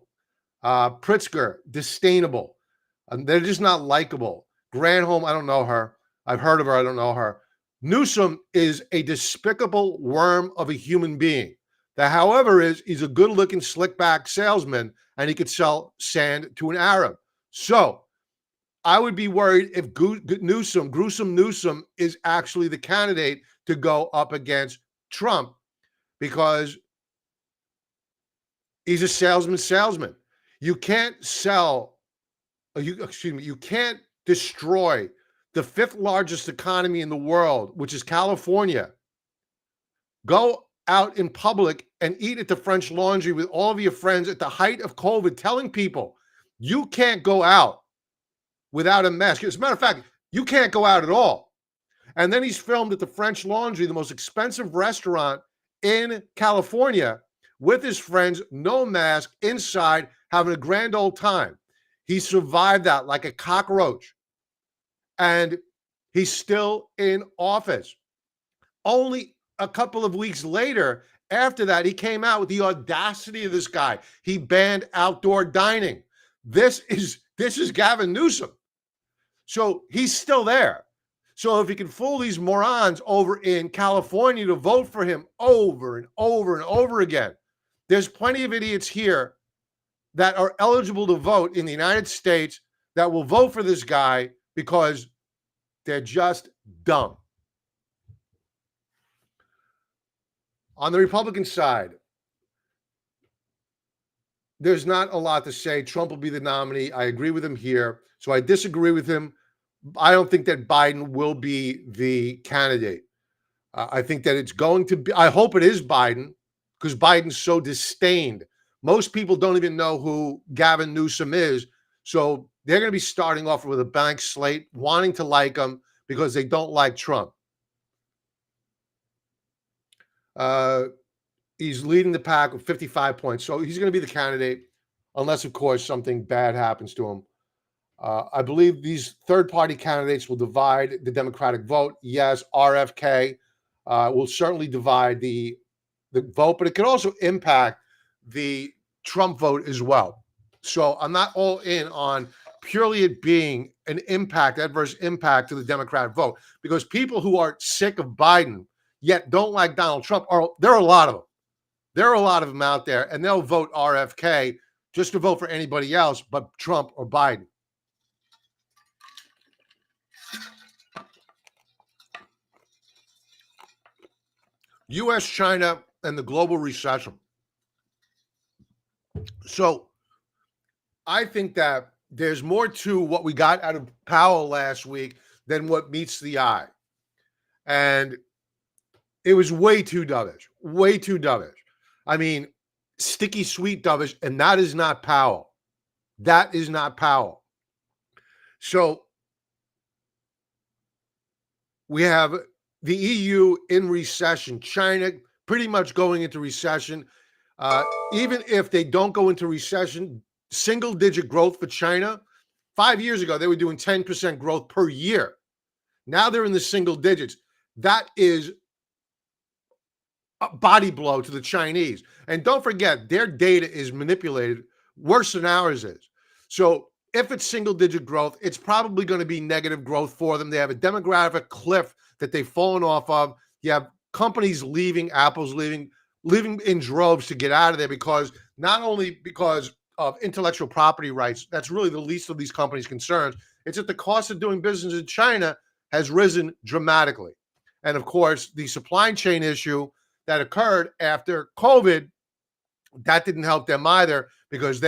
Pritzker, disdainable. They're just not likable. Granholm, I don't know her. I've heard of her. I don't know her. Newsom is a despicable worm of a human being. That, however, he's a good-looking, slick-back salesman, and he could sell sand to an Arab. So I would be worried if Gruesome Newsom is actually the candidate to go up against Trump, because he's a salesman. You can't you can't destroy the 5th largest economy in the world, which is California. Go out in public and eat at the French Laundry with all of your friends at the height of COVID, telling people you can't go out without a mask. As a matter of fact, you can't go out at all. And then he's filmed at the French Laundry, the most expensive restaurant in California, with his friends, no mask, inside, having a grand old time. He survived that like a cockroach. And he's still in office. Only a couple of weeks later, after that, he came out with the audacity of this guy. He banned outdoor dining. This is Gavin Newsom. So he's still there. So if he can fool these morons over in California to vote for him over and over and over again, there's plenty of idiots here that are eligible to vote in the United States that will vote for this guy because they're just dumb. On the Republican side, there's not a lot to say. Trump will be the nominee. I agree with him here. So I disagree with him. I don't think that Biden will be the candidate. I think that it's going to be, I hope it is Biden, because Biden's so disdained. Most people don't even know who Gavin Newsom is. So they're going to be starting off with a blank slate, wanting to like him because they don't like Trump. He's leading the pack with 55 points. So he's going to be the candidate, unless, of course, something bad happens to him. I believe these third-party candidates will divide the Democratic vote. Yes, RFK will certainly divide the vote, but it could also impact the Trump vote as well. So I'm not all in on purely it being an adverse impact to the Democratic vote, because people who are sick of Biden yet don't like Donald Trump, there are a lot of them. There are a lot of them out there, and they'll vote RFK just to vote for anybody else but Trump or Biden. U.S., China, and the global recession. So I think that there's more to what we got out of Powell last week than what meets the eye. And it was way too dovish, way too dovish. I mean, sticky sweet dovish, and that is not Powell. That is not Powell. So we have the EU in recession, China pretty much going into recession. Even if they don't go into recession, single-digit growth for China. 5 years ago, they were doing 10% growth per year. Now they're in the single digits. That is a body blow to the Chinese. And don't forget, their data is manipulated worse than ours is. So if it's single-digit growth, it's probably going to be negative growth for them. They have a demographic cliff that they've fallen off of. You have companies leaving, Apple's leaving in droves to get out of there, because not only because of intellectual property rights, that's really the least of these companies' concerns. It's that the cost of doing business in China has risen dramatically. And of course, the supply chain issue that occurred after COVID, that didn't help them either, because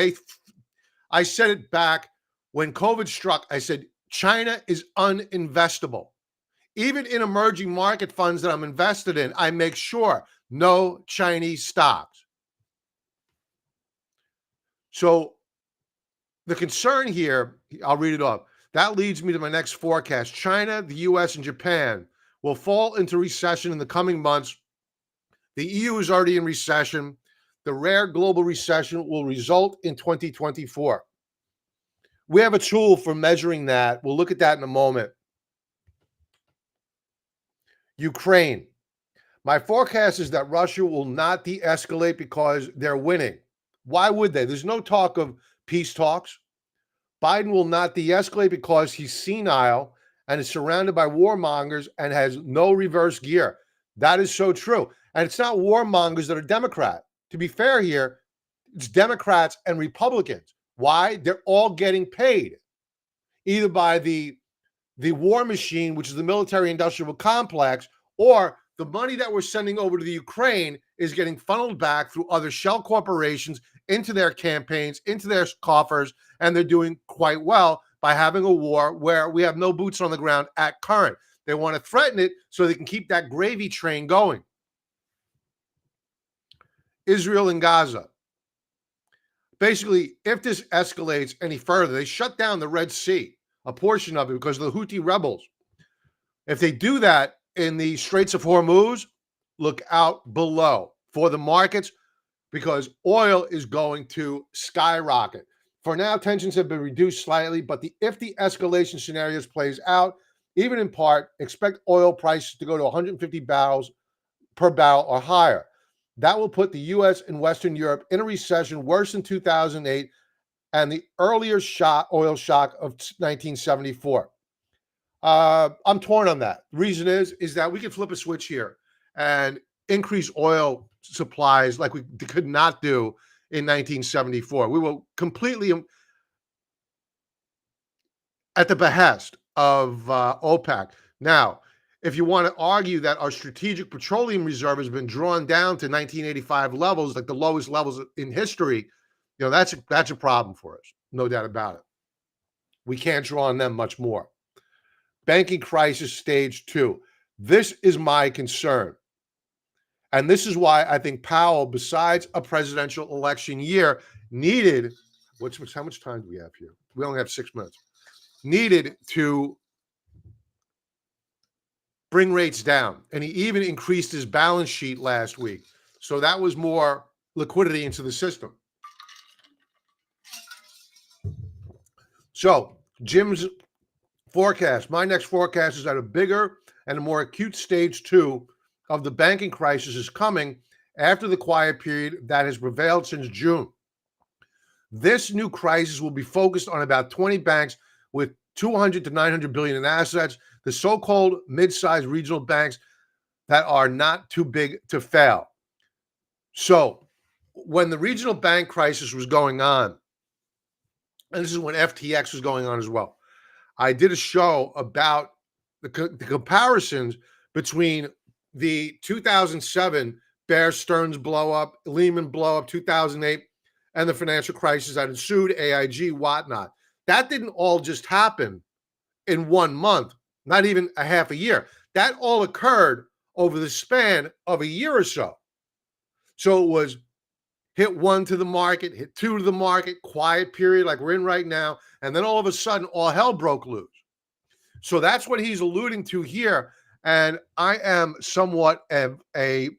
I said it back when COVID struck, I said, China is uninvestable. Even in emerging market funds that I'm invested in, I make sure no Chinese stocks. So the concern here, I'll read it off. That leads me to my next forecast. China, the US, and Japan will fall into recession in the coming months. The EU is already in recession. The rare global recession will result in 2024. We have a tool for measuring that. We'll look at that in a moment. Ukraine. My forecast is that Russia will not de-escalate because they're winning. Why would they? There's no talk of peace talks. Biden will not de-escalate because he's senile and is surrounded by warmongers and has no reverse gear. That is so true. And it's not warmongers that are Democrat. To be fair here, it's Democrats and Republicans. Why? They're all getting paid. either by the war machine, which is the military-industrial complex, or the money that we're sending over to the Ukraine is getting funneled back through other shell corporations into their campaigns, into their coffers, and they're doing quite well by having a war where we have no boots on the ground at current. They want to threaten it so they can keep that gravy train going. Israel and Gaza. Basically, if this escalates any further, they shut down the Red Sea, a portion of it, because of the Houthi rebels. If they do that in the Straits of Hormuz, look out below for the markets, because oil is going to skyrocket. For now, tensions have been reduced slightly, but if the escalation scenarios plays out, even in part, expect oil prices to go to 150 barrels per barrel or higher. That will put the U.S. and Western Europe in a recession worse than 2008 and the earlier oil shock of 1974. I'm torn on that. The reason is that we can flip a switch here and increase oil supplies like we could not do in 1974. We will completely at the behest of OPEC. Now, if you want to argue that our strategic petroleum reserve has been drawn down to 1985 levels, like the lowest levels in history, that's a problem for us, no doubt about it. We can't draw on them much more. Banking crisis stage 2. This is my concern. And this is why I think Powell, besides a presidential election year, needed, how much time do we have here? We only have 6 minutes. Needed to bring rates down. And he even increased his balance sheet last week. So that was more liquidity into the system. So Jim's forecast, my next forecast is that a bigger and a more acute stage 2 of the banking crisis is coming after the quiet period that has prevailed since June. This new crisis will be focused on about 20 banks with 200 to 900 billion in assets, the so-called mid-sized regional banks that are not too big to fail. So when the regional bank crisis was going on, and this is when FTX was going on as well, I did a show about the comparisons between the 2007 Bear Stearns blow up, Lehman blow up, 2008, and the financial crisis that ensued, AIG, whatnot. That didn't all just happen in 1 month, not even a half a year. That all occurred over the span of a year or so. So it was hit 1 to the market, hit 2 to the market, quiet period like we're in right now, and then all of a sudden all hell broke loose. So that's what he's alluding to here. And I am somewhat a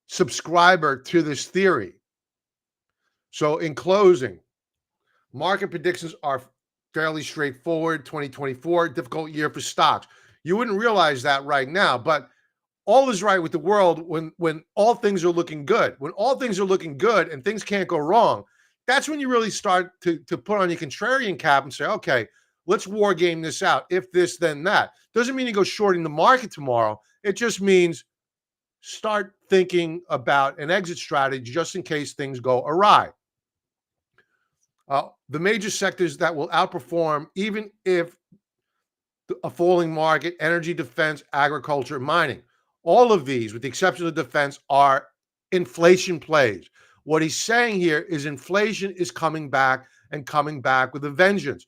subscriber to this theory. So in closing, market predictions are fairly straightforward. 2024, difficult year for stocks. You wouldn't realize that right now, but all is right with the world when all things are looking good. When all things are looking good and things can't go wrong, that's when you really start to put on your contrarian cap and say, okay, let's war game this out. If this, then that. Doesn't mean you go shorting the market tomorrow. It just means start thinking about an exit strategy just in case things go awry. The major sectors that will outperform, even if a falling market, energy, defense, agriculture, mining, all of these, with the exception of defense, are inflation plays. What he's saying here is inflation is coming back and coming back with a vengeance.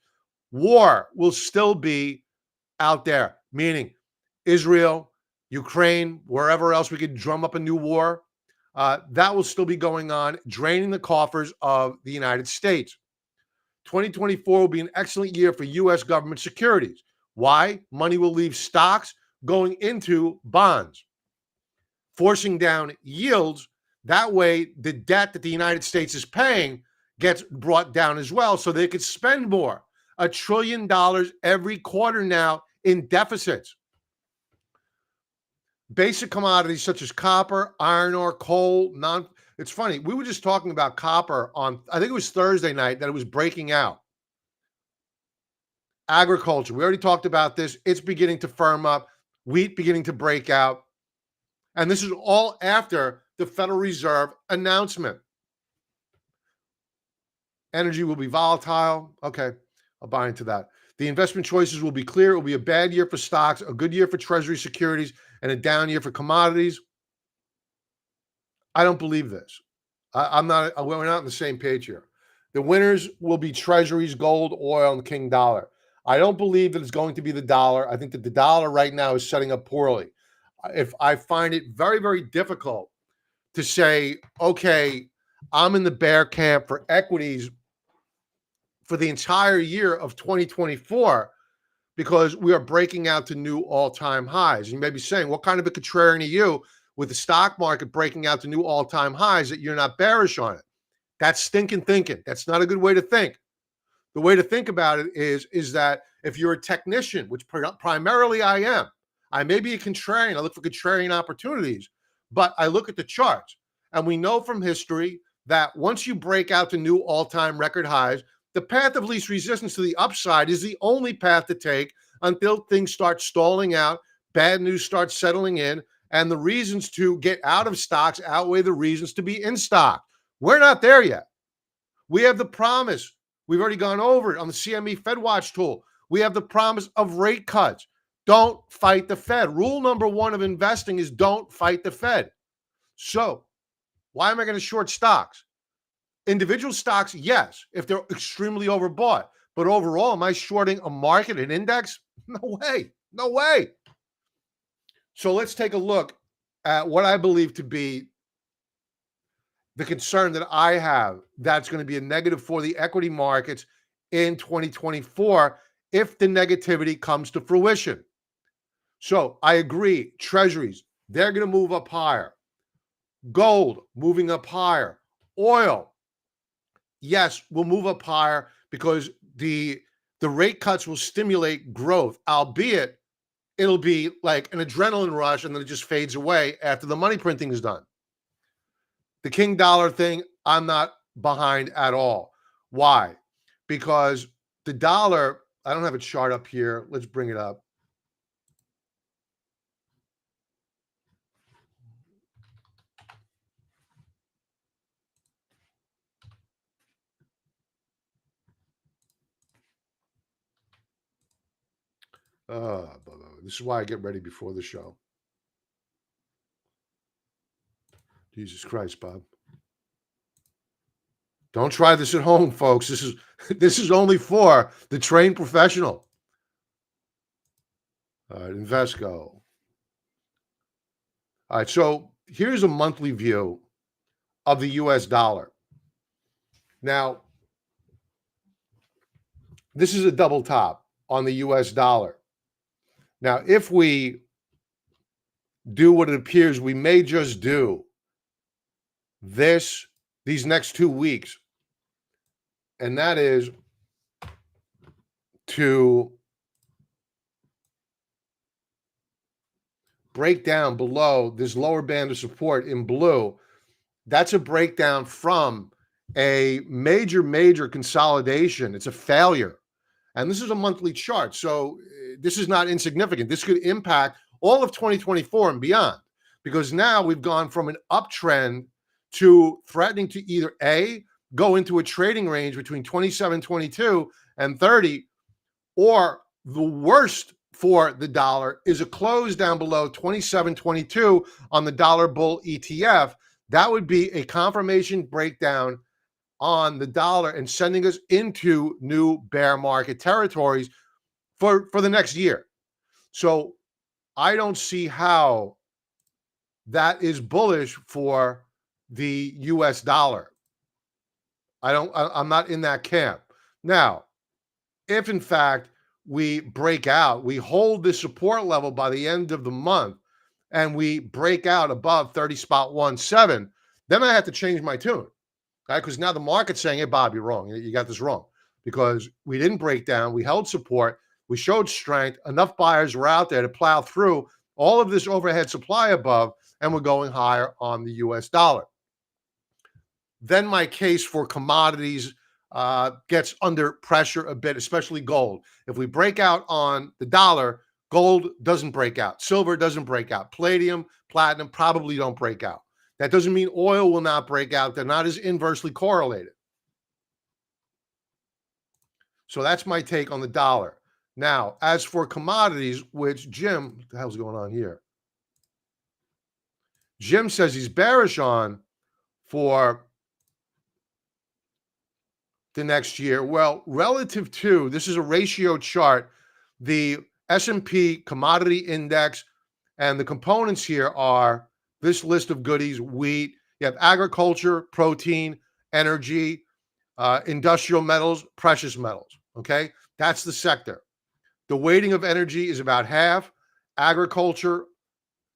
War will still be out there, meaning Israel, Ukraine, wherever else we could drum up a new war, that will still be going on, draining the coffers of the United States. 2024 will be an excellent year for U.S. government securities. Why? Money will leave stocks going into bonds, forcing down yields. That way, the debt that the United States is paying gets brought down as well, so they could spend more. $1 trillion every quarter now in deficits. Basic commodities such as copper, iron ore, coal, it's funny. We were just talking about copper on, I think it was Thursday night, that it was breaking out. Agriculture, we already talked about this. It's beginning to firm up. Wheat beginning to break out. And this is all after the Federal Reserve announcement. Energy will be volatile. Okay, I'll buy into that. The investment choices will be clear. It will be a bad year for stocks, a good year for Treasury securities, and a down year for commodities. I don't believe this. We're not on the same page here. The winners will be Treasuries, gold, oil, and King dollar. I don't believe that it's going to be the dollar. I think that the dollar right now is setting up poorly. If I find it very, very difficult to say, okay, I'm in the bear camp for equities for the entire year of 2024 because we are breaking out to new all-time highs. You may be saying, what kind of a contrarian are you with the stock market breaking out to new all-time highs that you're not bearish on it? That's stinking thinking. That's not a good way to think. The way to think about it is that if you're a technician, which primarily I am, I may be a contrarian. I look for contrarian opportunities, but I look at the charts. And we know from history that once you break out to new all-time record highs, the path of least resistance to the upside is the only path to take until things start stalling out, bad news starts settling in, and the reasons to get out of stocks outweigh the reasons to be in stock. We're not there yet. We have the promise. We've already gone over it on the CME FedWatch tool. We have the promise of rate cuts. Don't fight the Fed. Rule number one of investing is don't fight the Fed. So why am I going to short stocks? Individual stocks, yes, if they're extremely overbought. But overall, am I shorting a market, an index? No way. No way. So let's take a look at what I believe to be the concern that I have that's going to be a negative for the equity markets in 2024 if the negativity comes to fruition. So I agree, treasuries, they're going to move up higher. Gold, moving up higher. Oil, yes, will move up higher because the rate cuts will stimulate growth, albeit it'll be like an adrenaline rush and then it just fades away after the money printing is done. The King dollar thing, I'm not behind at all. Why? Because the dollar, I don't have a chart up here. Let's bring it up. This is why I get ready before the show. Jesus Christ, Bob. Don't try this at home, folks. This is only for the trained professional. All right, Invesco. All right, so here's a monthly view of the US dollar. Now, this is a double top on the US dollar. Now, if we do what it appears we may just do these next 2 weeks, and that is to break down below this lower band of support in blue, that's a breakdown from a major consolidation. It's a failure. And this is a monthly chart. So this is not insignificant. This could impact all of 2024 and beyond, because now we've gone from an uptrend to threatening to either A, go into a trading range between 27.22 and 30, or the worst for the dollar is a close down below 27.22 on the dollar bull ETF. That would be a confirmation breakdown on the dollar and sending us into new bear market territories for the next year. So I don't see how that is bullish for the US dollar. I'm not in that camp. Now, if in fact we break out, we hold the support level by the end of the month, and we break out above 30.17, then I have to change my tune, right? Because now the market's saying, hey, Bob, you're wrong. You got this wrong, because we didn't break down. We held support. We showed strength. Enough buyers were out there to plow through all of this overhead supply above, and we're going higher on the US dollar. Then my case for commodities gets under pressure a bit, especially gold. If we break out on the dollar, gold doesn't break out. Silver doesn't break out. Palladium, platinum probably don't break out. That doesn't mean oil will not break out. They're not as inversely correlated. So that's my take on the dollar. Now, as for commodities, which Jim, what the hell's going on here? Jim says he's bearish on for the next year. Well, relative to, this is a ratio chart, the S&P commodity index, and the components here are this list of goodies: wheat, you have agriculture, protein, energy, industrial metals, precious metals. Okay, that's the sector. The weighting of energy is about half, agriculture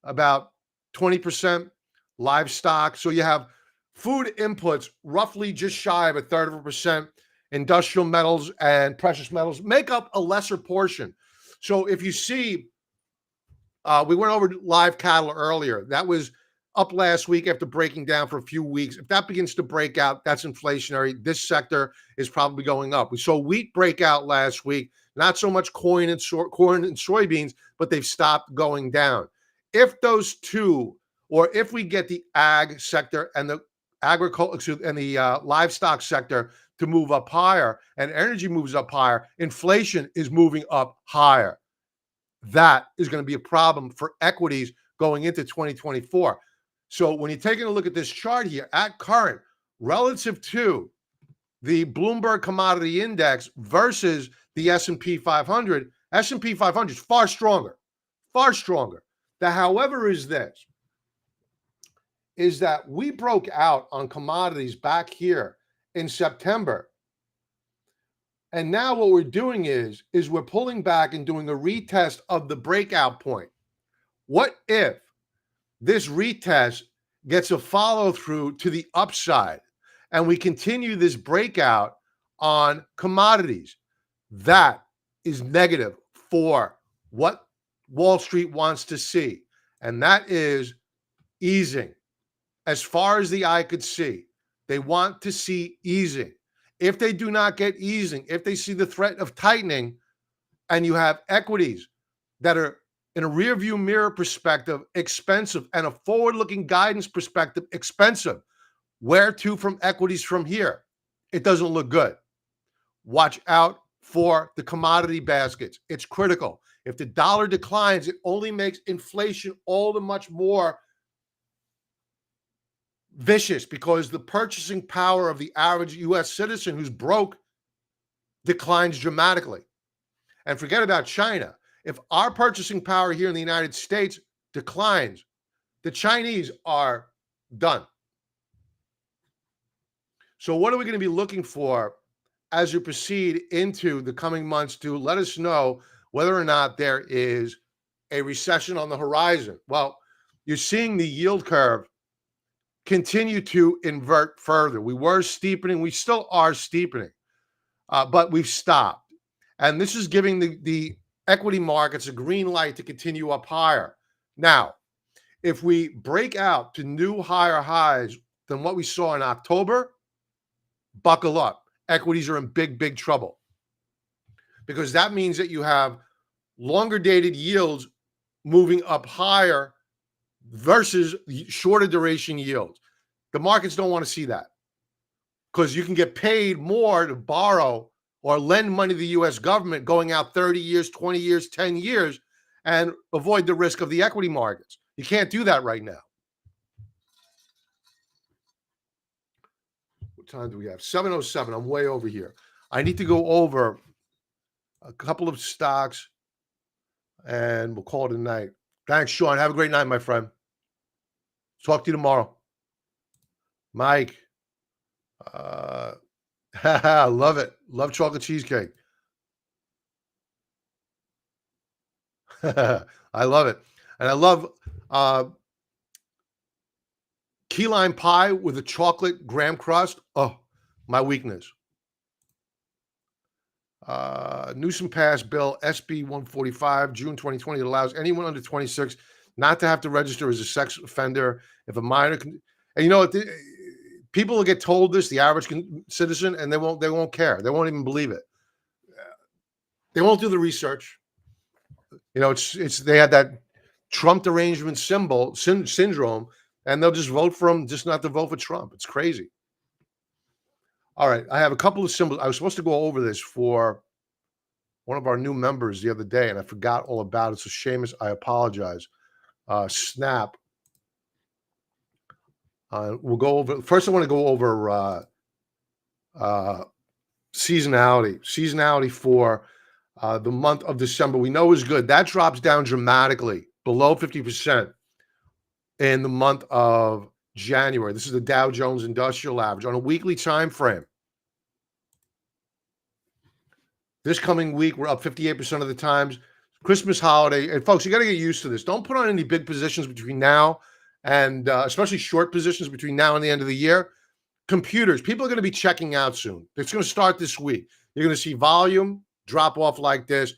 about 20%, livestock. So you have food inputs roughly just shy of 1/3%. Industrial metals and precious metals make up a lesser portion. So if you see, we went over live cattle earlier. That was up last week after breaking down for a few weeks. If that begins to break out, that's inflationary. This sector is probably going up. We saw wheat break out last week. Not so much corn and soybeans, but they've stopped going down. If those two, or if we get the ag sector and the agriculture and the livestock sector to move up higher, and energy moves up higher, inflation is moving up higher. That is going to be a problem for equities going into 2024. So when you're taking a look at this chart here, at current, relative to the Bloomberg Commodity Index versus the S&P 500, S&P 500 is far stronger, far stronger. The however is this, is that we broke out on commodities back here in September. And now what we're doing is we're pulling back and doing a retest of the breakout point. What if this retest gets a follow through to the upside and we continue this breakout on commodities? That is negative for what Wall Street wants to see. And that is easing. As far as the eye could see, they want to see easing. If they do not get easing, if they see the threat of tightening, and you have equities that are in a rear view mirror perspective expensive and a forward-looking guidance perspective expensive, where to from equities from here? It doesn't look good. Watch out for the commodity baskets. It's critical. If the dollar declines, it only makes inflation all the much more vicious, because the purchasing power of the average U.S. citizen who's broke declines dramatically. And forget about China. If our purchasing power here in the United States declines, the Chinese are done. So what are we going to be looking for as we proceed into the coming months to let us know whether or not there is a recession on the horizon? Well, you're seeing the yield curve continue to invert further. We were steepening. We still are steepening, but we've stopped. And this is giving the equity markets a green light to continue up higher. Now, if we break out to new higher highs than what we saw in October, buckle up. Equities are in big, big trouble, because that means that you have longer dated yields moving up higher versus shorter duration yields. The markets don't want to see that, because you can get paid more to borrow or lend money to the U.S. government going out 30 years, 20 years, 10 years, and avoid the risk of the equity markets. You can't do that right now. What time do we have? 7:07. I'm way over here. I need to go over a couple of stocks, and we'll call it a night. Thanks, Sean. Have a great night, my friend. Talk to you tomorrow. Mike. Love it. Love chocolate cheesecake. I love it. And I love key lime pie with a chocolate graham crust. Oh, my weakness. Newsom passed Bill SB 145, June 2020. It allows anyone under 26 not to have to register as a sex offender if a minor can. And you know what? People will get told this, the average citizen, and they won't care. They won't even believe it. They won't do the research. You know, it's they had that Trump derangement syndrome, and they'll just vote for him, just not to vote for Trump. It's crazy. All right, I have a couple of symbols. I was supposed to go over this for one of our new members the other day, and I forgot all about it. So Seamus, I apologize. Snap. We'll go over. First, I want to go over seasonality. Seasonality for the month of December. We know is good. That drops down dramatically, below 50% in the month of January. This is the Dow Jones Industrial Average on a weekly time frame. This coming week, we're up 58% of the times. Christmas holiday. And folks, you got to get used to this. Don't put on any big positions between now and especially short positions between now and the end of the year. Computers, people are going to be checking out soon. It's going to start this week. You're going to see volume drop off like this.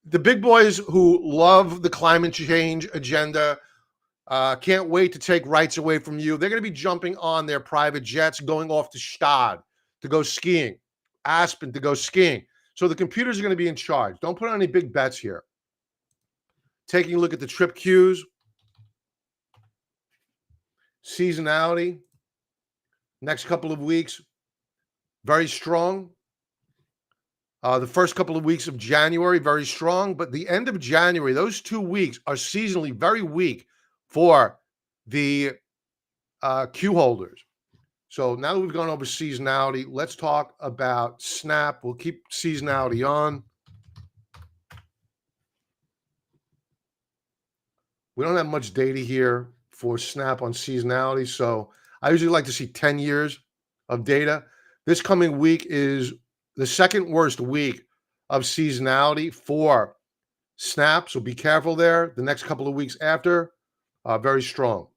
The big boys who love the climate change agenda can't wait to take rights away from you. They're going to be jumping on their private jets, going off to Stad to go skiing, Aspen to go skiing. So the computers are going to be in charge. Don't put on any big bets here. Taking a look at the trip queues, seasonality, next couple of weeks, very strong. The first couple of weeks of January, very strong. But the end of January, those 2 weeks are seasonally very weak for the Q holders. So now that we've gone over seasonality, let's talk about Snap. We'll keep seasonality on. We don't have much data here for Snap on seasonality, so I usually like to see 10 years of data. This coming week is the second worst week of seasonality for Snap, so be careful there. The next couple of weeks after, very strong.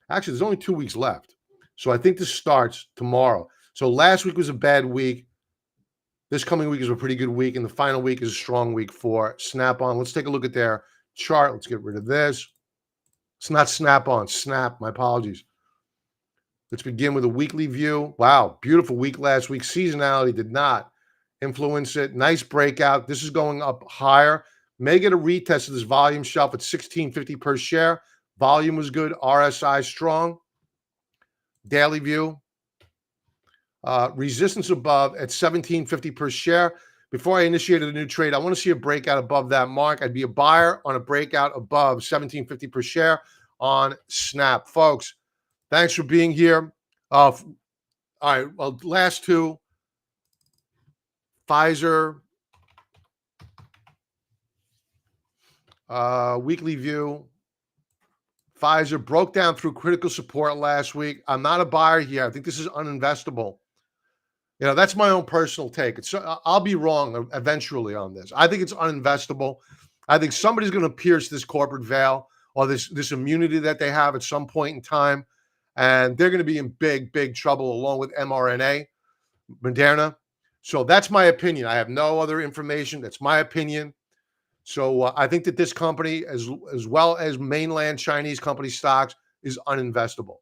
Actually, there's only 2 weeks left, so I think this starts tomorrow. So last week was a bad week. This coming week is a pretty good week, and the final week is a strong week for Snap-on. Let's take a look at their chart. Let's get rid of this. It's not Snap-on, Snap. My apologies. Let's begin with a weekly view. Wow, beautiful week last week. Seasonality did not influence it. Nice breakout. This is going up higher. May get a retest of this volume shelf at $16.50 per share. Volume was good. RSI strong. Daily view. Resistance above at $17.50 per share. Before I initiated a new trade, I want to see a breakout above that mark. I'd be a buyer on a breakout above $17.50 per share on Snap. Folks, thanks for being here. All right, well, last two. Pfizer. Weekly view. Pfizer broke down through critical support last week. I'm not a buyer here. I think this is uninvestable. You know, that's my own personal take. I'll be wrong eventually on this. I think it's uninvestable. I think somebody's going to pierce this corporate veil or this immunity that they have at some point in time, and they're going to be in big, big trouble along with mRNA, Moderna. So that's my opinion. I have no other information. That's my opinion. So I think that this company, as well as mainland Chinese company stocks, is uninvestable.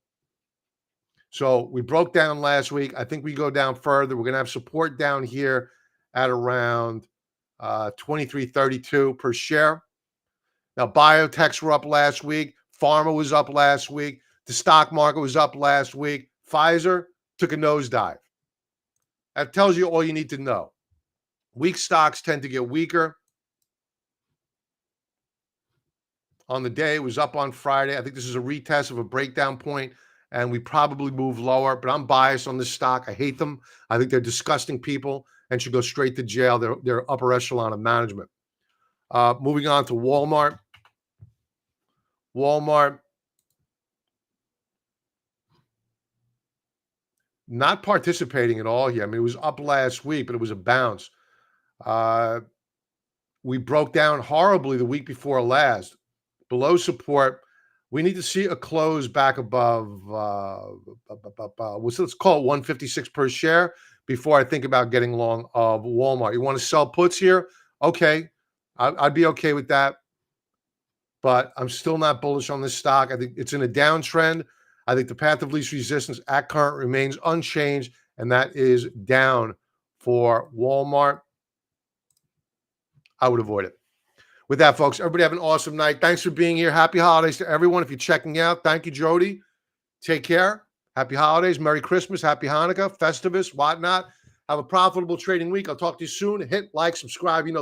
So we broke down last week. I think we go down further. We're going to have support down here at around 23.32 per share. Now, biotechs were up last week. Pharma was up last week. The stock market was up last week. Pfizer took a nosedive. That tells you all you need to know. Weak stocks tend to get weaker. On the day, it was up on Friday. I think this is a retest of a breakdown point, and we probably move lower, but I'm biased on this stock. I hate them. I think they're disgusting people and should go straight to jail. They're upper echelon of management. Moving on to Walmart. Walmart, not participating at all here. I mean, it was up last week, but it was a bounce. We broke down horribly the week before last. Below support, we need to see a close back above, let's call it 156 per share before I think about getting long of Walmart. You want to sell puts here? Okay, I'd be okay with that, but I'm still not bullish on this stock. I think it's in a downtrend. I think the path of least resistance at current remains unchanged, and that is down for Walmart. I would avoid it. With that, folks, everybody have an awesome night. Thanks for being here. Happy holidays to everyone. If you're checking out, thank you, Jody. Take care. Happy holidays. Merry Christmas. Happy Hanukkah, Festivus, whatnot. Have a profitable trading week. I'll talk to you soon. Hit like, subscribe. You know.